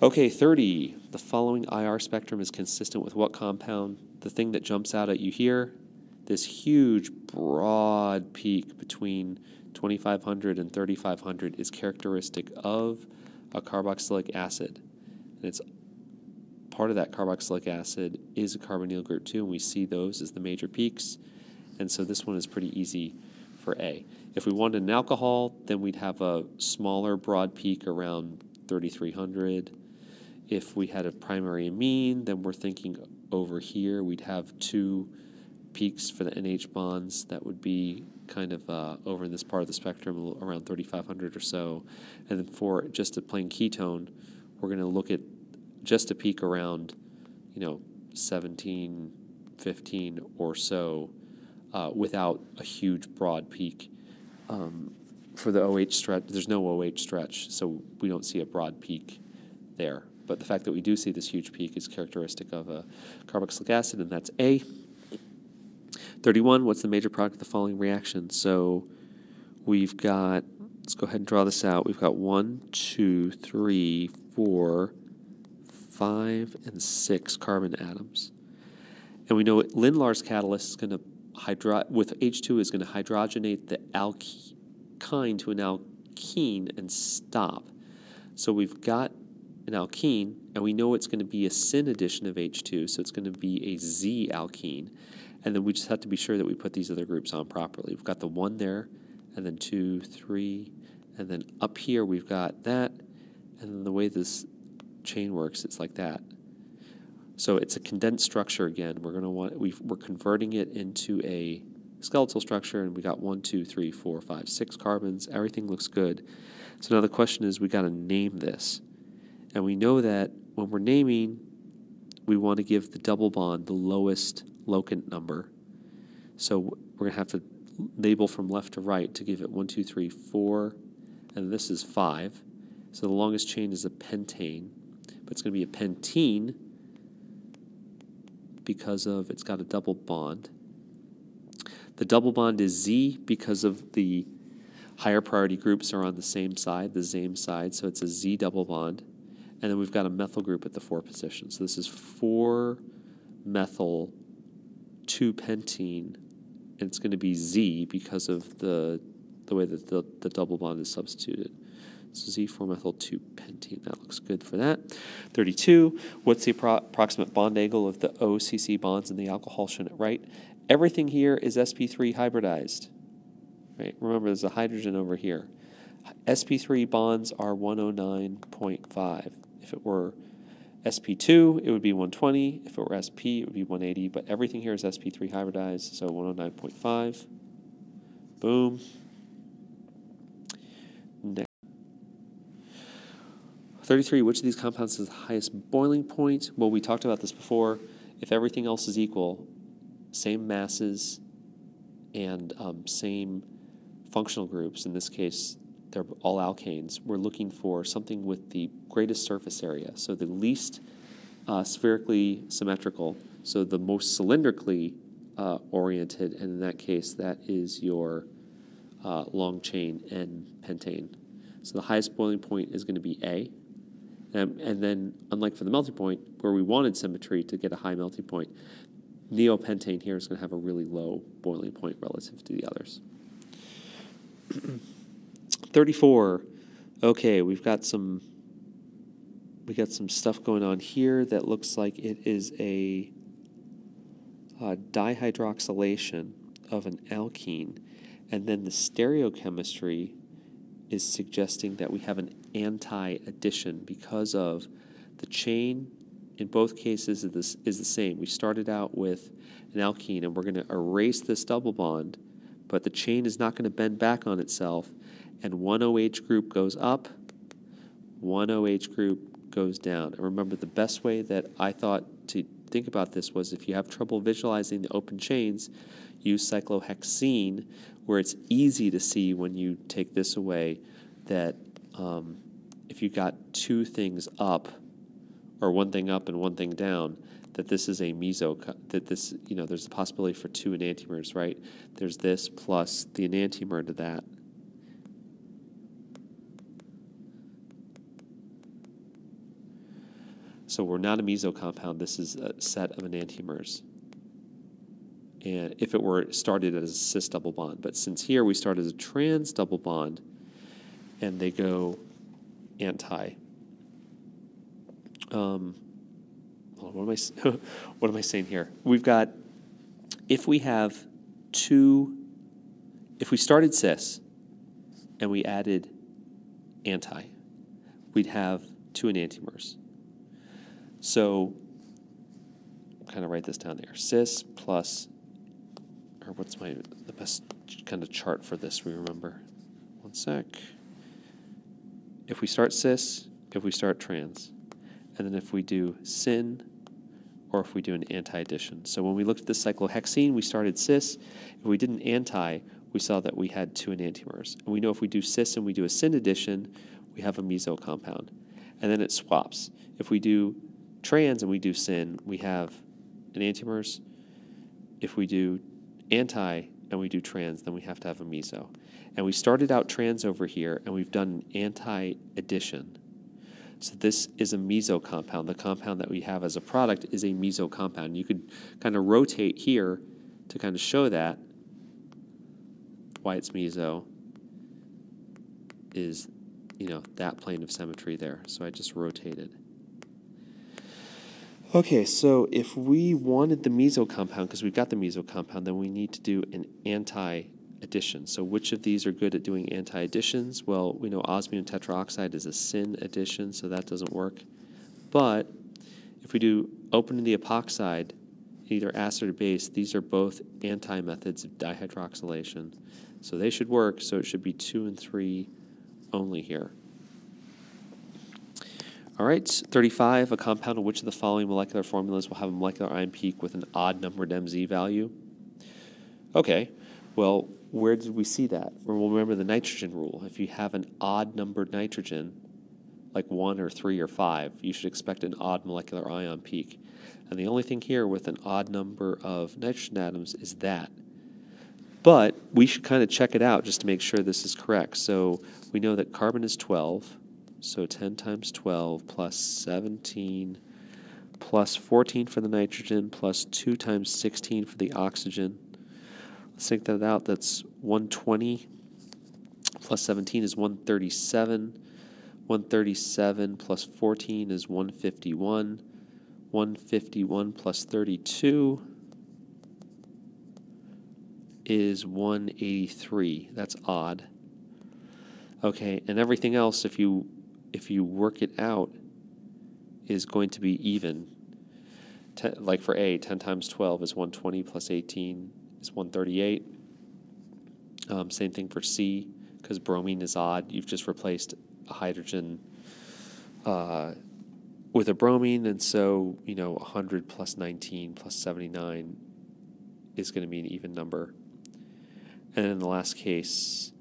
Okay, 30. The following IR spectrum is consistent with what compound? The thing that jumps out at you here, this huge, broad peak between 2500 and 3500 is characteristic of a carboxylic acid. And it's part of that carboxylic acid is a carbonyl group 2, and we see those as the major peaks. And so this one is pretty easy for A. If we wanted an alcohol, then we'd have a smaller, broad peak around 3300. If we had a primary amine, then we're thinking over here we'd have two peaks for the NH bonds. That would be kind of over in this part of the spectrum, around 3500 or so. And then for just a plain ketone, we're going to look at just a peak around, 17, 15 or so, without a huge broad peak. For the OH stretch, there's no OH stretch, so we don't see a broad peak there. But the fact that we do see this huge peak is characteristic of a carboxylic acid, and that's A. 31, what's the major product of the following reaction? So we've got, let's go ahead and draw this out. We've got 1, 2, 3, 4, 5, and 6 carbon atoms. And we know Lindlar's catalyst is going to with H2 is going to hydrogenate the alkyne to an alkene and stop. So we've got an alkene, and we know it's going to be a syn addition of H2, so it's going to be a Z alkene. And then we just have to be sure that we put these other groups on properly. We've got the 1 there, and then 2, 3, and then up here we've got that, and then the way this chain works, it's like that. So it's a condensed structure again. We're converting it into a skeletal structure, and we got 1, 2, 3, 4, 5, 6 carbons. Everything looks good. So now the question is, we got to name this. And we know that when we're naming, we want to give the double bond the lowest locant number. So we're going to have to label from left to right to give it 1, 2, 3, 4, and this is 5. So the longest chain is a pentane, but it's going to be a pentene because of it's got a double bond. The double bond is Z because of the higher priority groups are on the same side, the same side, so it's a Z double bond. And then we've got a methyl group at the 4 position. So this is 4-methyl 2-pentene, and it's going to be Z because of the way that the double bond is substituted. So Z4-methyl 2-pentene. That looks good for that. 32, what's the approximate bond angle of the OCC bonds in the alcohol shown at right? Everything here is sp3 hybridized. Right? Remember, there's a hydrogen over here. sp3 bonds are 109.5. If it were sp2, it would be 120. If it were sp, it would be 180. But everything here is sp3 hybridized, so 109.5. Boom. Next. 33, which of these compounds has the highest boiling point? Well, we talked about this before. If everything else is equal, same masses and same functional groups, in this case, they're all alkanes, we're looking for something with the greatest surface area, so the least spherically symmetrical, so the most cylindrically oriented, and in that case, that is your long chain N-pentane. So the highest boiling point is going to be A. And then, unlike for the melting point, where we wanted symmetry to get a high melting point, neopentane here is going to have a really low boiling point relative to the others. 34. Okay, we got some stuff going on here that looks like it is a dihydroxylation of an alkene, and then the stereochemistry is suggesting that we have an anti-addition because of the chain in both cases is the same. We started out with an alkene, and we're going to erase this double bond, but the chain is not going to bend back on itself, and one OH group goes up, one OH group goes down. And remember, the best way that I thought to think about this was if you have trouble visualizing the open chains, use cyclohexene, where it's easy to see when you take this away that if you got two things up, or one thing up and one thing down, that this is a that this, there's a possibility for two enantiomers, right? There's this plus the enantiomer to that. So we're not a meso compound. This is a set of enantiomers. And if it were started as a cis double bond, but since here we start as a trans double bond, and they go anti. What am I saying here? We've got, if we started cis and we added anti, we'd have two enantiomers. So, kind of write this down there. Cis plus, or what's the best kind of chart for this we remember? One sec. If we start cis, if we start trans, and then if we do syn, or if we do an anti-addition. So when we looked at the cyclohexene, we started cis. If we did an anti, we saw that we had two enantiomers. And we know if we do cis and we do a syn addition, we have a meso compound. And then it swaps. If we do trans and we do syn, we have enantiomers. If we do anti and we do trans, then we have to have a meso. And we started out trans over here, and we've done an anti-addition. So this is a meso compound. The compound that we have as a product is a meso compound. You could kind of rotate here to kind of show that why it's meso is, that plane of symmetry there. So I just rotated. Okay, so if we wanted the meso compound, because we've got the meso compound, then we need to do an anti-addition. So which of these are good at doing anti-additions? Well, we know osmium tetraoxide is a syn addition, so that doesn't work. But if we do open the epoxide, either acid or base, these are both anti-methods of dihydroxylation. So they should work, so it should be 2 and 3 only here. All right, 35, a compound of which of the following molecular formulas will have a molecular ion peak with an odd numbered MZ value? Okay, well, where did we see that? Well, remember the nitrogen rule. If you have an odd numbered nitrogen, like 1 or 3 or 5, you should expect an odd molecular ion peak. And the only thing here with an odd number of nitrogen atoms is that. But we should kind of check it out just to make sure this is correct. So we know that carbon is 12. So 10 times 12 plus 17 plus 14 for the nitrogen plus 2 times 16 for the oxygen. Let's take that out. That's 120 plus 17 is 137. 137 plus 14 is 151. 151 plus 32 is 183. That's odd. Okay, and everything else, if you work it out, is going to be even. Like for A, 10 times 12 is 120 plus 18 is 138. Same thing for C, because bromine is odd. You've just replaced a hydrogen with a bromine, and so 100 plus 19 plus 79 is going to be an even number. And in the last case,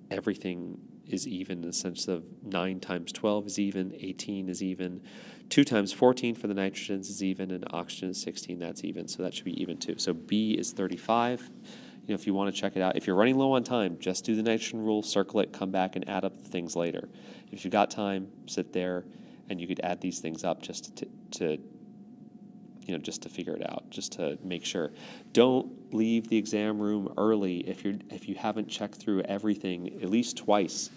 everything is even in the sense of 9 times 12 is even, 18 is even, 2 times 14 for the nitrogens is even, and oxygen is 16, that's even, so that should be even too. So B is 35. If you want to check it out, if you're running low on time, just do the nitrogen rule, circle it, come back and add up the things later. If you've got time, sit there, and you could add these things up just to just to figure it out, just to make sure. Don't leave the exam room early if you haven't checked through everything at least twice.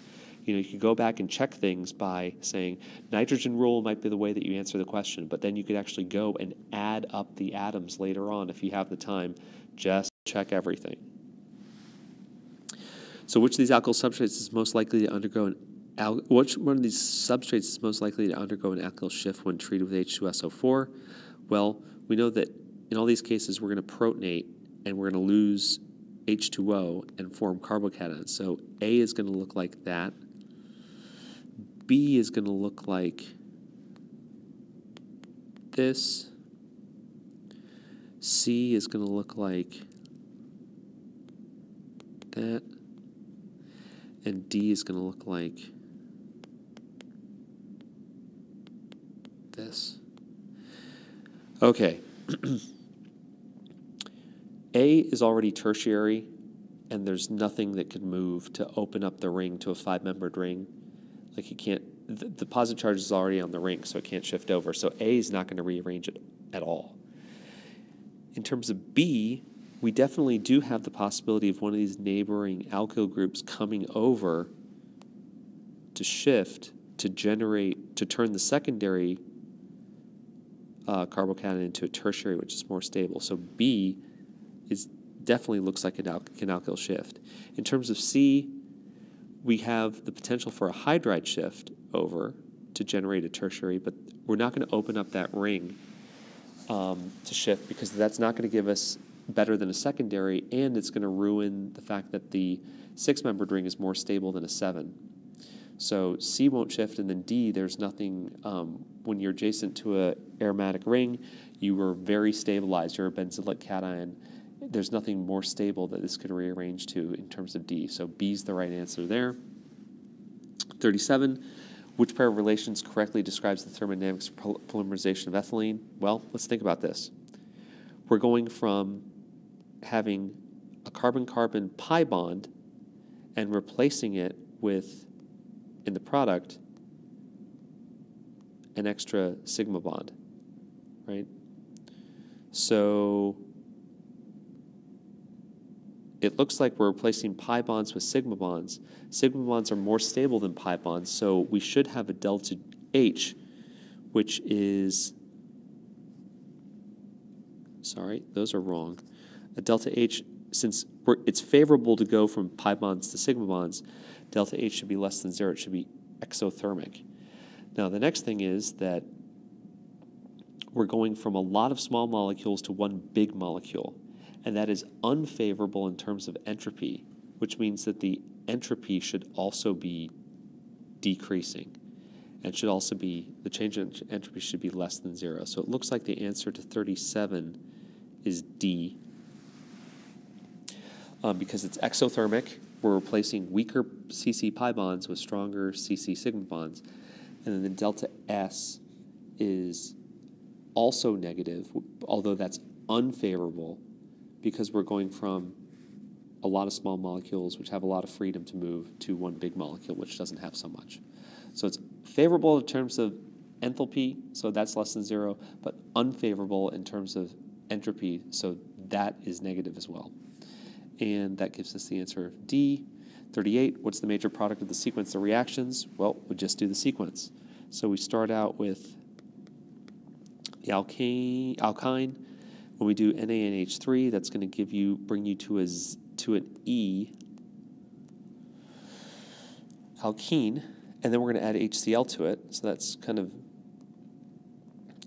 You can go back and check things by saying nitrogen rule might be the way that you answer the question, but then you could actually go and add up the atoms later on if you have the time. Just check everything. So which of these alkyl substrates is most likely to undergo which one of these substrates is most likely to undergo an alkyl shift when treated with H2SO4? Well, we know that in all these cases we're going to protonate and we're going to lose H2O and form carbocations. So A is going to look like that. B is going to look like this. C is going to look like that. And D is going to look like this. Okay. A is already tertiary, and there's nothing that could move to open up the ring to a 5-membered ring. Like, you can't, the positive charge is already on the ring, so it can't shift over. So A is not going to rearrange it at all. In terms of B, we definitely do have the possibility of one of these neighboring alkyl groups coming over to shift, to turn the secondary carbocation into a tertiary, which is more stable. So B definitely looks like an alkyl shift. In terms of C, we have the potential for a hydride shift over to generate a tertiary, but we're not going to open up that ring to shift, because that's not going to give us better than a secondary, and it's going to ruin the fact that the 6-membered ring is more stable than a 7. So C won't shift, and then D, there's nothing, when you're adjacent to an aromatic ring, you are very stabilized. You're a benzoylic cation. There's nothing more stable that this could rearrange to in terms of D. So B's the right answer there. 37, which pair of relations correctly describes the thermodynamics of polymerization of ethylene? Well, let's think about this. We're going from having a carbon-carbon pi bond and replacing it with, in the product, an extra sigma bond, right? So it looks like we're replacing pi bonds with sigma bonds. Sigma bonds are more stable than pi bonds, so we should have a delta H, which is, sorry, those are wrong. A delta H, since it's favorable to go from pi bonds to sigma bonds, delta H should be less than 0. It should be exothermic. Now, the next thing is that we're going from a lot of small molecules to one big molecule, and that is unfavorable in terms of entropy, which means that the entropy should also be decreasing, and should also be, the change in entropy should be less than 0. So it looks like the answer to 37 is D. Because it's exothermic, we're replacing weaker CC pi bonds with stronger CC sigma bonds. And then the delta S is also negative, although that's unfavorable, because we're going from a lot of small molecules which have a lot of freedom to move to one big molecule which doesn't have so much. So it's favorable in terms of enthalpy, so that's less than 0, but unfavorable in terms of entropy, so that is negative as well. And that gives us the answer of D. 38, what's the major product of the sequence of reactions? Well, we just do the sequence. So we start out with the alkyne. When we do NaNH3, that's going to bring you to an E alkene, and then we're going to add HCl to it. So that's kind of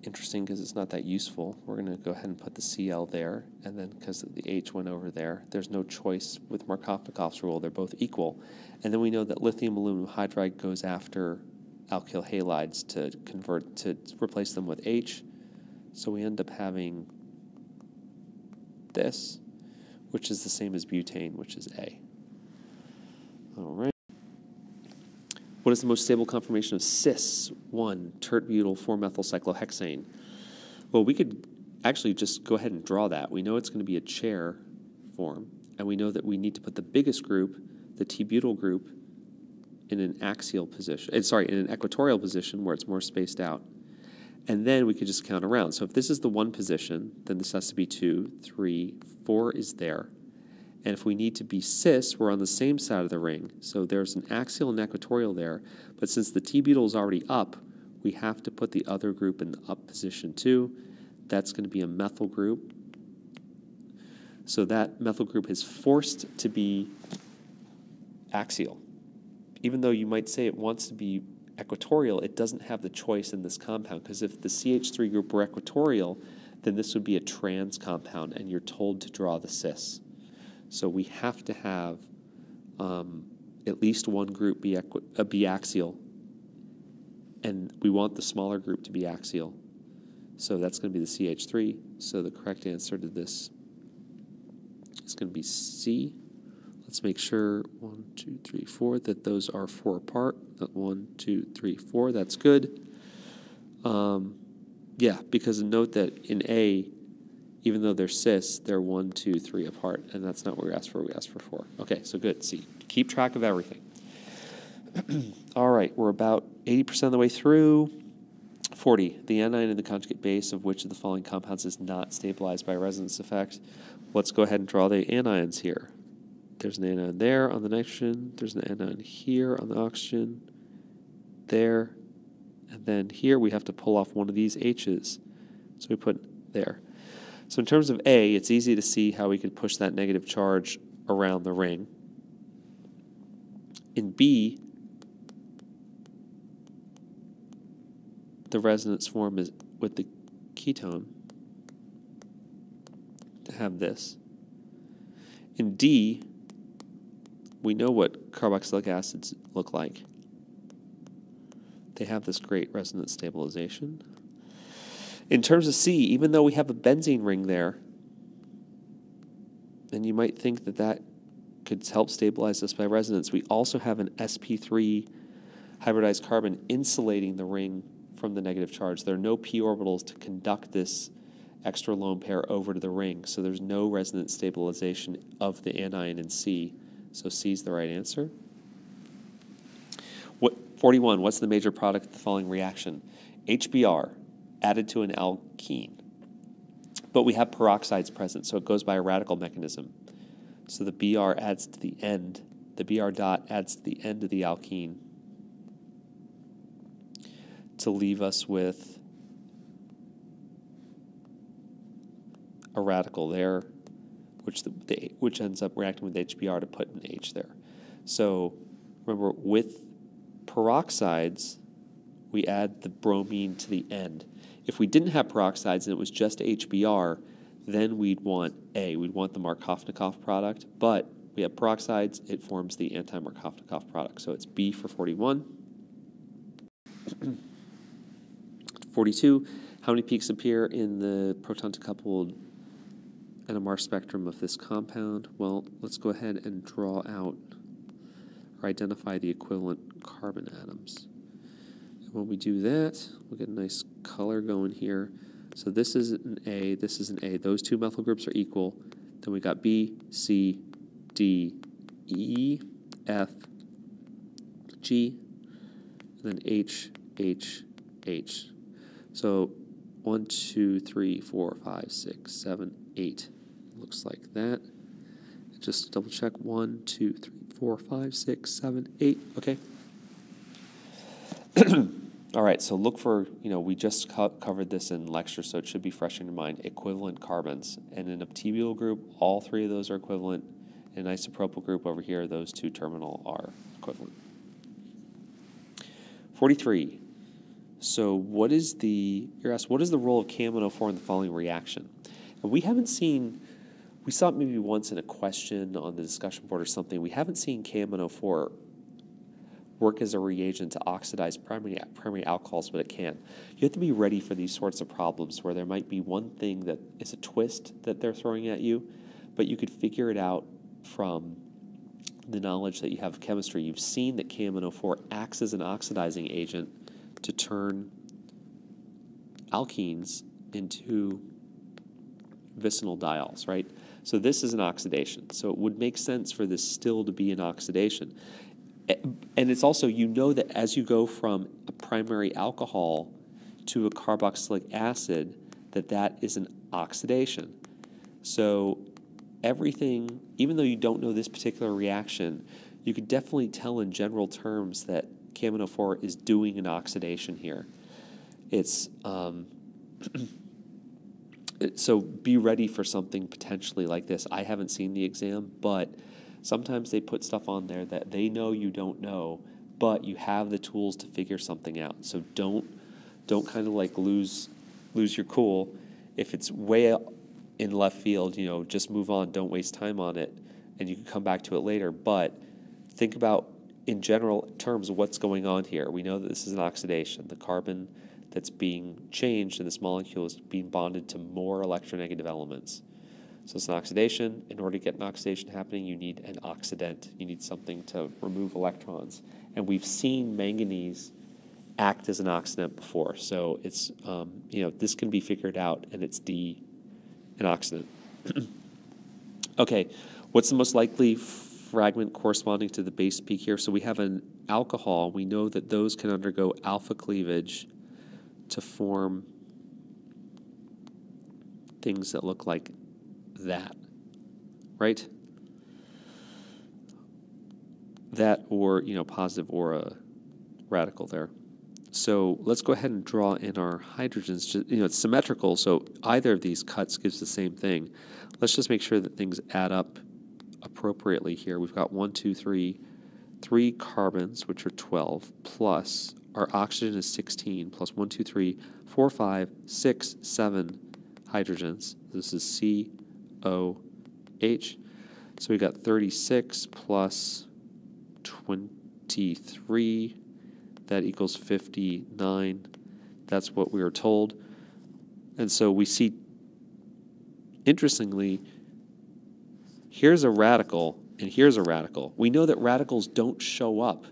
interesting because it's not that useful. We're going to go ahead and put the Cl there, and then because the H went over there, there's no choice with Markovnikov's rule. They're both equal. And then we know that lithium aluminum hydride goes after alkyl halides to replace them with H. So we end up having this, which is the same as butane, which is A. All right. What is the most stable conformation of cis-1 tert-butyl 4-methylcyclohexane? Well, we could actually just go ahead and draw that. We know it's going to be a chair form, and we know that we need to put the biggest group, the T-butyl group, in an axial position, in an equatorial position where it's more spaced out. And then we could just count around. So if this is the 1 position, then this has to be 2, 3, 4 is there. And if we need to be cis, we're on the same side of the ring. So there's an axial and equatorial there. But since the T-butyl is already up, we have to put the other group in the up position too. That's going to be a methyl group. So that methyl group is forced to be axial. Even though you might say it wants to be equatorial, it doesn't have the choice in this compound, because if the CH3 group were equatorial, then this would be a trans compound, and you're told to draw the cis. So we have to have at least one group be axial, and we want the smaller group to be axial. So that's going to be the CH3. So the correct answer to this is going to be C. Let's make sure 1, 2, 3, 4 that those are 4 apart. 1, 2, 3, 4. That's good. Yeah, because note that in A, even though they're cis, they're 1, 2, 3 apart, and that's not what we asked for. We asked for 4. Okay, so good. See, keep track of everything. All right, we're about 80% of the way through. 40. The anion in the conjugate base of which of the following compounds is not stabilized by a resonance effect? Let's go ahead and draw the anions here. There's an anion there on the nitrogen. There's an anion here on the oxygen. There. And then here we have to pull off one of these H's. So we put there. So in terms of A, it's easy to see how we could push that negative charge around the ring. In B, the resonance form is with the ketone to have this. In D, we know what carboxylic acids look like. They have this great resonance stabilization. In terms of C, even though we have a benzene ring there, and you might think that that could help stabilize this by resonance, we also have an sp3 hybridized carbon insulating the ring from the negative charge. There are no p orbitals to conduct this extra lone pair over to the ring, so there's no resonance stabilization of the anion in C. So C is the right answer. 41, what's the major product of the following reaction? HBr added to an alkene. But we have peroxides present, so it goes by a radical mechanism. So the Br adds to the end. The Br dot adds to the end of the alkene to leave us with a radical there, which ends up reacting with HBr to put an H there. So remember, with peroxides, we add the bromine to the end. If we didn't have peroxides and it was just HBr, then we'd want A. We'd want the Markovnikov product, but we have peroxides, it forms the anti-Markovnikov product. So it's B for 41. 42, how many peaks appear in the proton-decoupled NMR spectrum of this compound? Well, let's go ahead and draw out or identify the equivalent carbon atoms. And when we do that, we'll get a nice color going here. So this is an A, this is an A. Those two methyl groups are equal. Then we got B, C, D, E, F, G, and then H, H, H. So 1, 2, 3, 4, 5, 6, 7, 8. Looks like that. Just double check. 1, 2, 3, 4, 5, 6, 7, 8. Okay. All right, so look for, we just covered this in lecture, so it should be fresh in your mind, equivalent carbons. And in a T-butyl group, all three of those are equivalent. In an isopropyl group over here, those two terminal are equivalent. 43. So you're asked, what is the role of KMNO4 in the following reaction? And we saw it maybe once in a question on the discussion board or something. We haven't seen KMNO4 work as a reagent to oxidize primary alcohols, but it can. You have to be ready for these sorts of problems where there might be one thing that is a twist that they're throwing at you, but you could figure it out from the knowledge that you have of chemistry. You've seen that KMNO4 acts as an oxidizing agent to turn alkenes into vicinal diols, right? So this is an oxidation. So it would make sense for this still to be an oxidation. And it's also, that as you go from a primary alcohol, to a carboxylic acid, that is an oxidation. So everything, even though you don't know this particular reaction, you could definitely tell in general terms that KMNO4 is doing an oxidation here. It's so be ready for something potentially like this. I haven't seen the exam, but sometimes they put stuff on there that they know you don't know, but you have the tools to figure something out. So don't kind of like lose your cool. If it's way in left field, just move on. Don't waste time on it, and you can come back to it later. But think about, in general terms, what's going on here. We know that this is an oxidation. The carbon that's being changed in this molecule is being bonded to more electronegative elements. So it's an oxidation. In order to get an oxidation happening, you need an oxidant. You need something to remove electrons. And we've seen manganese act as an oxidant before. So it's, this can be figured out, and it's D, an oxidant. Okay, what's the most likely fragment corresponding to the base peak here? So we have an alcohol. We know that those can undergo alpha cleavage to form things that look like that, right? That, or, positive or a radical there. So let's go ahead and draw in our hydrogens. It's symmetrical, so either of these cuts gives the same thing. Let's just make sure that things add up appropriately here. We've got 3 carbons, which are 12, plus our oxygen is 16, plus 4, 5, 6, 7 hydrogens. This is COH. So we got 36 plus 23. That equals 59. That's what we were told. And so we see, interestingly, here's a radical and here's a radical. We know that radicals don't show up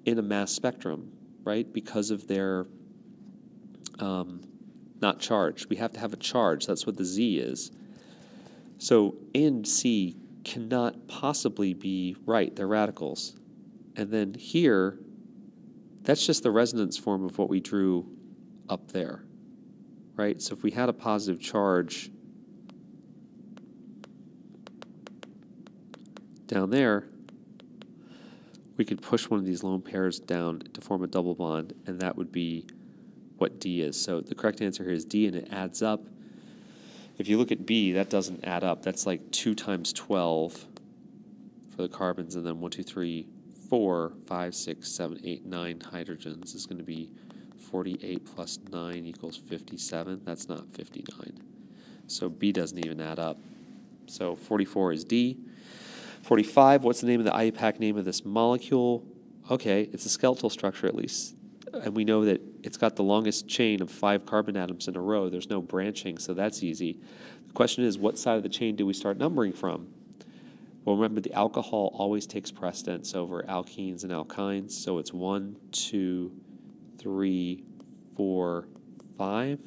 in a mass spectrum, right? Because of their not charged. We have to have a charge. That's what the Z is. So A and C cannot possibly be right. They're radicals. And then here, that's just the resonance form of what we drew up there, right? So if we had a positive charge down there, we could push one of these lone pairs down to form a double bond, and that would be what D is. So the correct answer here is D, and it adds up. If you look at B, that doesn't add up. That's like 2 times 12 for the carbons, and then 1, 2, 3, 4, 5, 6, 7, 8, 9 hydrogens is going to be 48 plus 9 equals 57. That's not 59. So B doesn't even add up. So 44 is D. 45, what's the name of the IUPAC name of this molecule? Okay, it's a skeletal structure at least. And we know that it's got the longest chain of 5 carbon atoms in a row. There's no branching, so that's easy. The question is, what side of the chain do we start numbering from? Well, remember, the alcohol always takes precedence over alkenes and alkynes, so it's 1, 2, 3, 4, 5.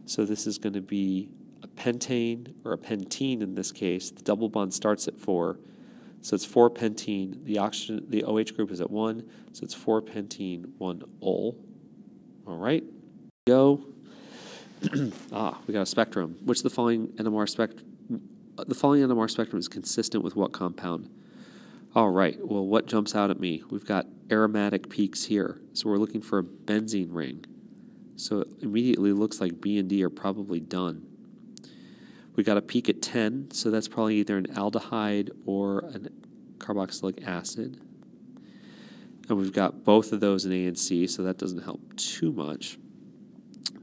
So this is going to be a pentane, or a pentene in this case. The double bond starts at 4, so it's 4-pentene. The oxygen, the OH group is at 1, so it's 4-pentene, 1 ol. All right, go. We got a spectrum. Which of the following NMR spectrum? The following NMR spectrum is consistent with what compound? All right, well, what jumps out at me? We've got aromatic peaks here. So we're looking for a benzene ring. So it immediately looks like B and D are probably done. We got a peak at 10, so that's probably either an aldehyde or a carboxylic acid. And we've got both of those in A and C, so that doesn't help too much.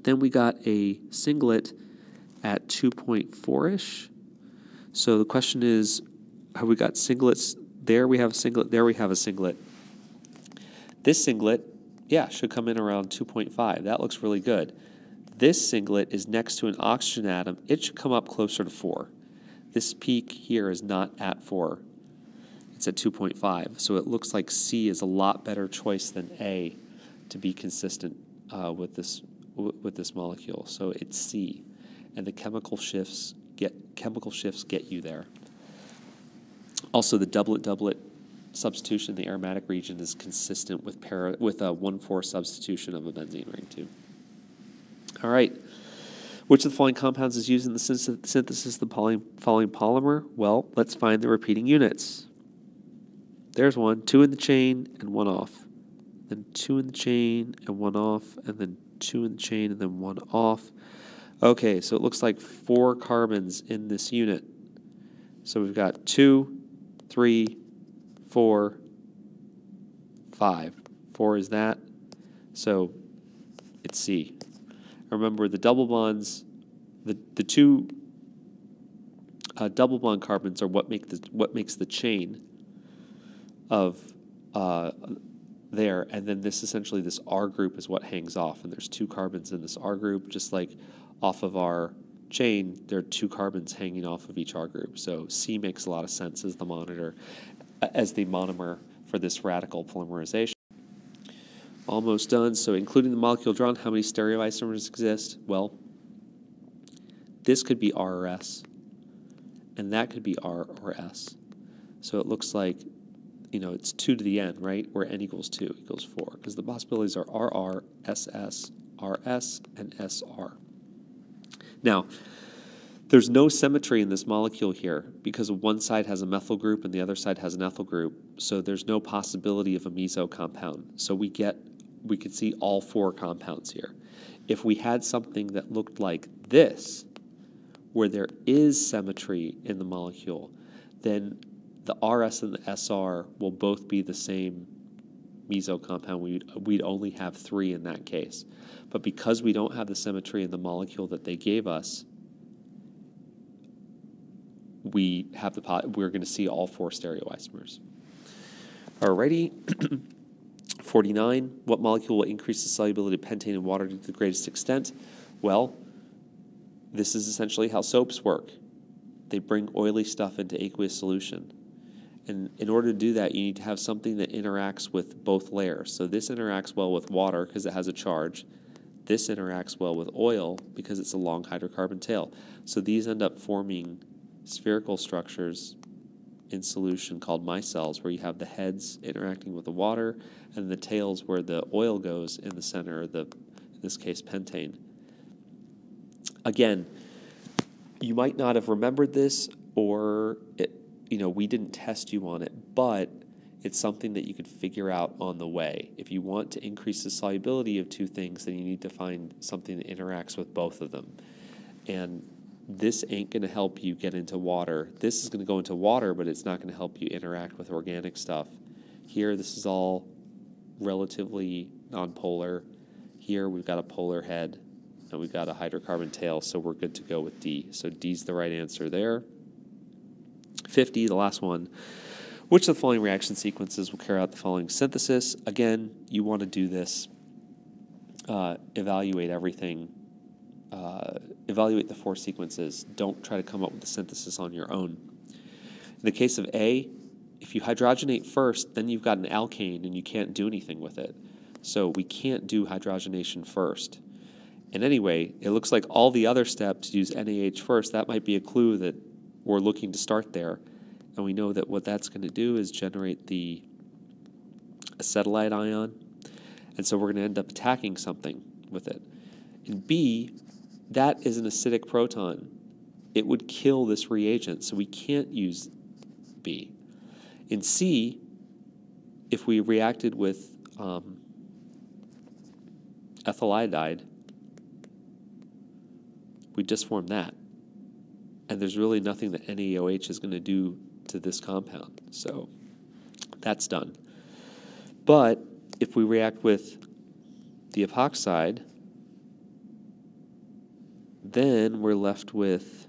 Then we got a singlet at 2.4-ish. So the question is, have we got singlets? There we have a singlet, there we have a singlet. This singlet, should come in around 2.5. That looks really good. This singlet is next to an oxygen atom. It should come up closer to 4. This peak here is not at 4. It's at 2.5. So it looks like C is a lot better choice than A to be consistent with this molecule. So it's C, and the chemical shifts get you there. Also, the doublet substitution in the aromatic region is consistent with a 1,4 substitution of a benzene ring too. All right. Which of the following compounds is used in the synthesis of the following polymer? Well, let's find the repeating units. There's one, 2 in the chain and 1 off. Then 2 in the chain and 1 off, and then 2 in the chain and then 1 off. Okay, so it looks like 4 carbons in this unit. So we've got 2, 3, 4, 5. 4 is that. So it's C. Remember, the double bonds, the two double bond carbons are what makes the chain of there, and then this R group is what hangs off, and there's 2 carbons in this R group, just like off of our chain, there are 2 carbons hanging off of each R group. So C makes a lot of sense as the monomer for this radical polymerization. Almost done. So including the molecule drawn, how many stereoisomers exist? Well, this could be R or S, and that could be R or S. So it looks like, it's 2 to the n, right? Where n equals 2 equals 4, because the possibilities are RR, SS, RS, and SR. Now, there's no symmetry in this molecule here because one side has a methyl group and the other side has an ethyl group, so there's no possibility of a meso compound. So we could see all 4 compounds here. If we had something that looked like this, where there is symmetry in the molecule, then the RS and the SR will both be the same meso compound. We'd only have 3 in that case. But because we don't have the symmetry in the molecule that they gave us, we're going to see all 4 stereoisomers. Alrighty. 49, what molecule will increase the solubility of pentane in water to the greatest extent? Well, this is essentially how soaps work. They bring oily stuff into aqueous solution. And in order to do that, you need to have something that interacts with both layers. So this interacts well with water because it has a charge. This interacts well with oil because it's a long hydrocarbon tail. So these end up forming spherical structures in solution called micelles, where you have the heads interacting with the water and the tails where the oil goes in the center, in this case, pentane. Again, you might not have remembered this, or we didn't test you on it, but it's something that you could figure out on the way. If you want to increase the solubility of 2 things, then you need to find something that interacts with both of them. And this ain't going to help you get into water. This is going to go into water, but it's not going to help you interact with organic stuff. Here, this is all relatively nonpolar. Here, we've got a polar head, and we've got a hydrocarbon tail, so we're good to go with D. So D's the right answer there. 50, the last one. Which of the following reaction sequences will carry out the following synthesis? Again, you want to do this, evaluate everything, evaluate the 4 sequences. Don't try to come up with the synthesis on your own. In the case of A, if you hydrogenate first, then you've got an alkane and you can't do anything with it. So we can't do hydrogenation first. And anyway, it looks like all the other steps use NaH first. That might be a clue that we're looking to start there. And we know that what that's going to do is generate the acetylide ion. And so we're going to end up attacking something with it. In B, that is an acidic proton. It would kill this reagent, so we can't use B. In C, if we reacted with ethyl iodide, we just form that. And there's really nothing that NaOH is going to do to this compound. So that's done. But if we react with the epoxide, then we're left with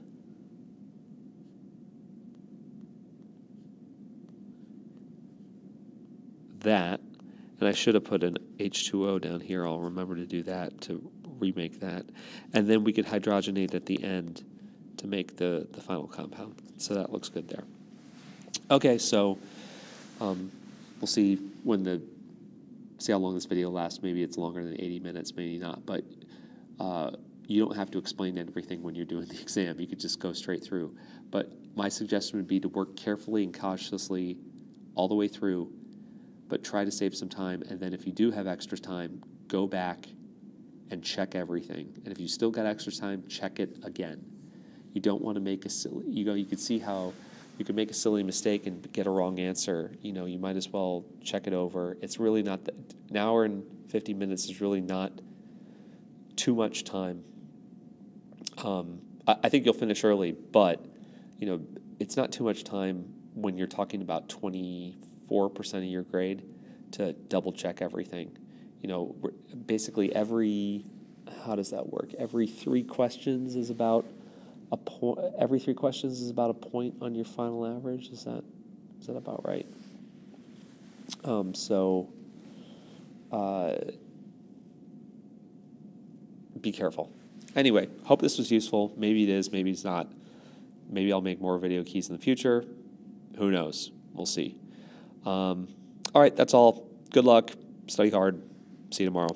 that. And I should have put an H2O down here. I'll remember to do that, to remake that. And then we could hydrogenate at the end to make the final compound. So that looks good there. Okay, so we'll see see how long this video lasts. Maybe it's longer than 80 minutes, maybe not. But you don't have to explain everything when you're doing the exam. You could just go straight through. But my suggestion would be to work carefully and cautiously all the way through, but try to save some time. And then if you do have extra time, go back and check everything. And if you still got extra time, check it again. You don't want to make a silly, you could see how you could make a silly mistake and get a wrong answer. You might as well check it over. It's really not an hour and 50 minutes is really not too much time. I think you'll finish early, but it's not too much time when you're talking about 24% of your grade to double check everything. Basically how does that work? Every 3 questions is about a point. Every 3 questions is about a point on your final average. Is that about right? Be careful. Anyway, hope this was useful. Maybe it is, maybe it's not. Maybe I'll make more video keys in the future. Who knows? We'll see. All right, that's all. Good luck. Study hard. See you tomorrow.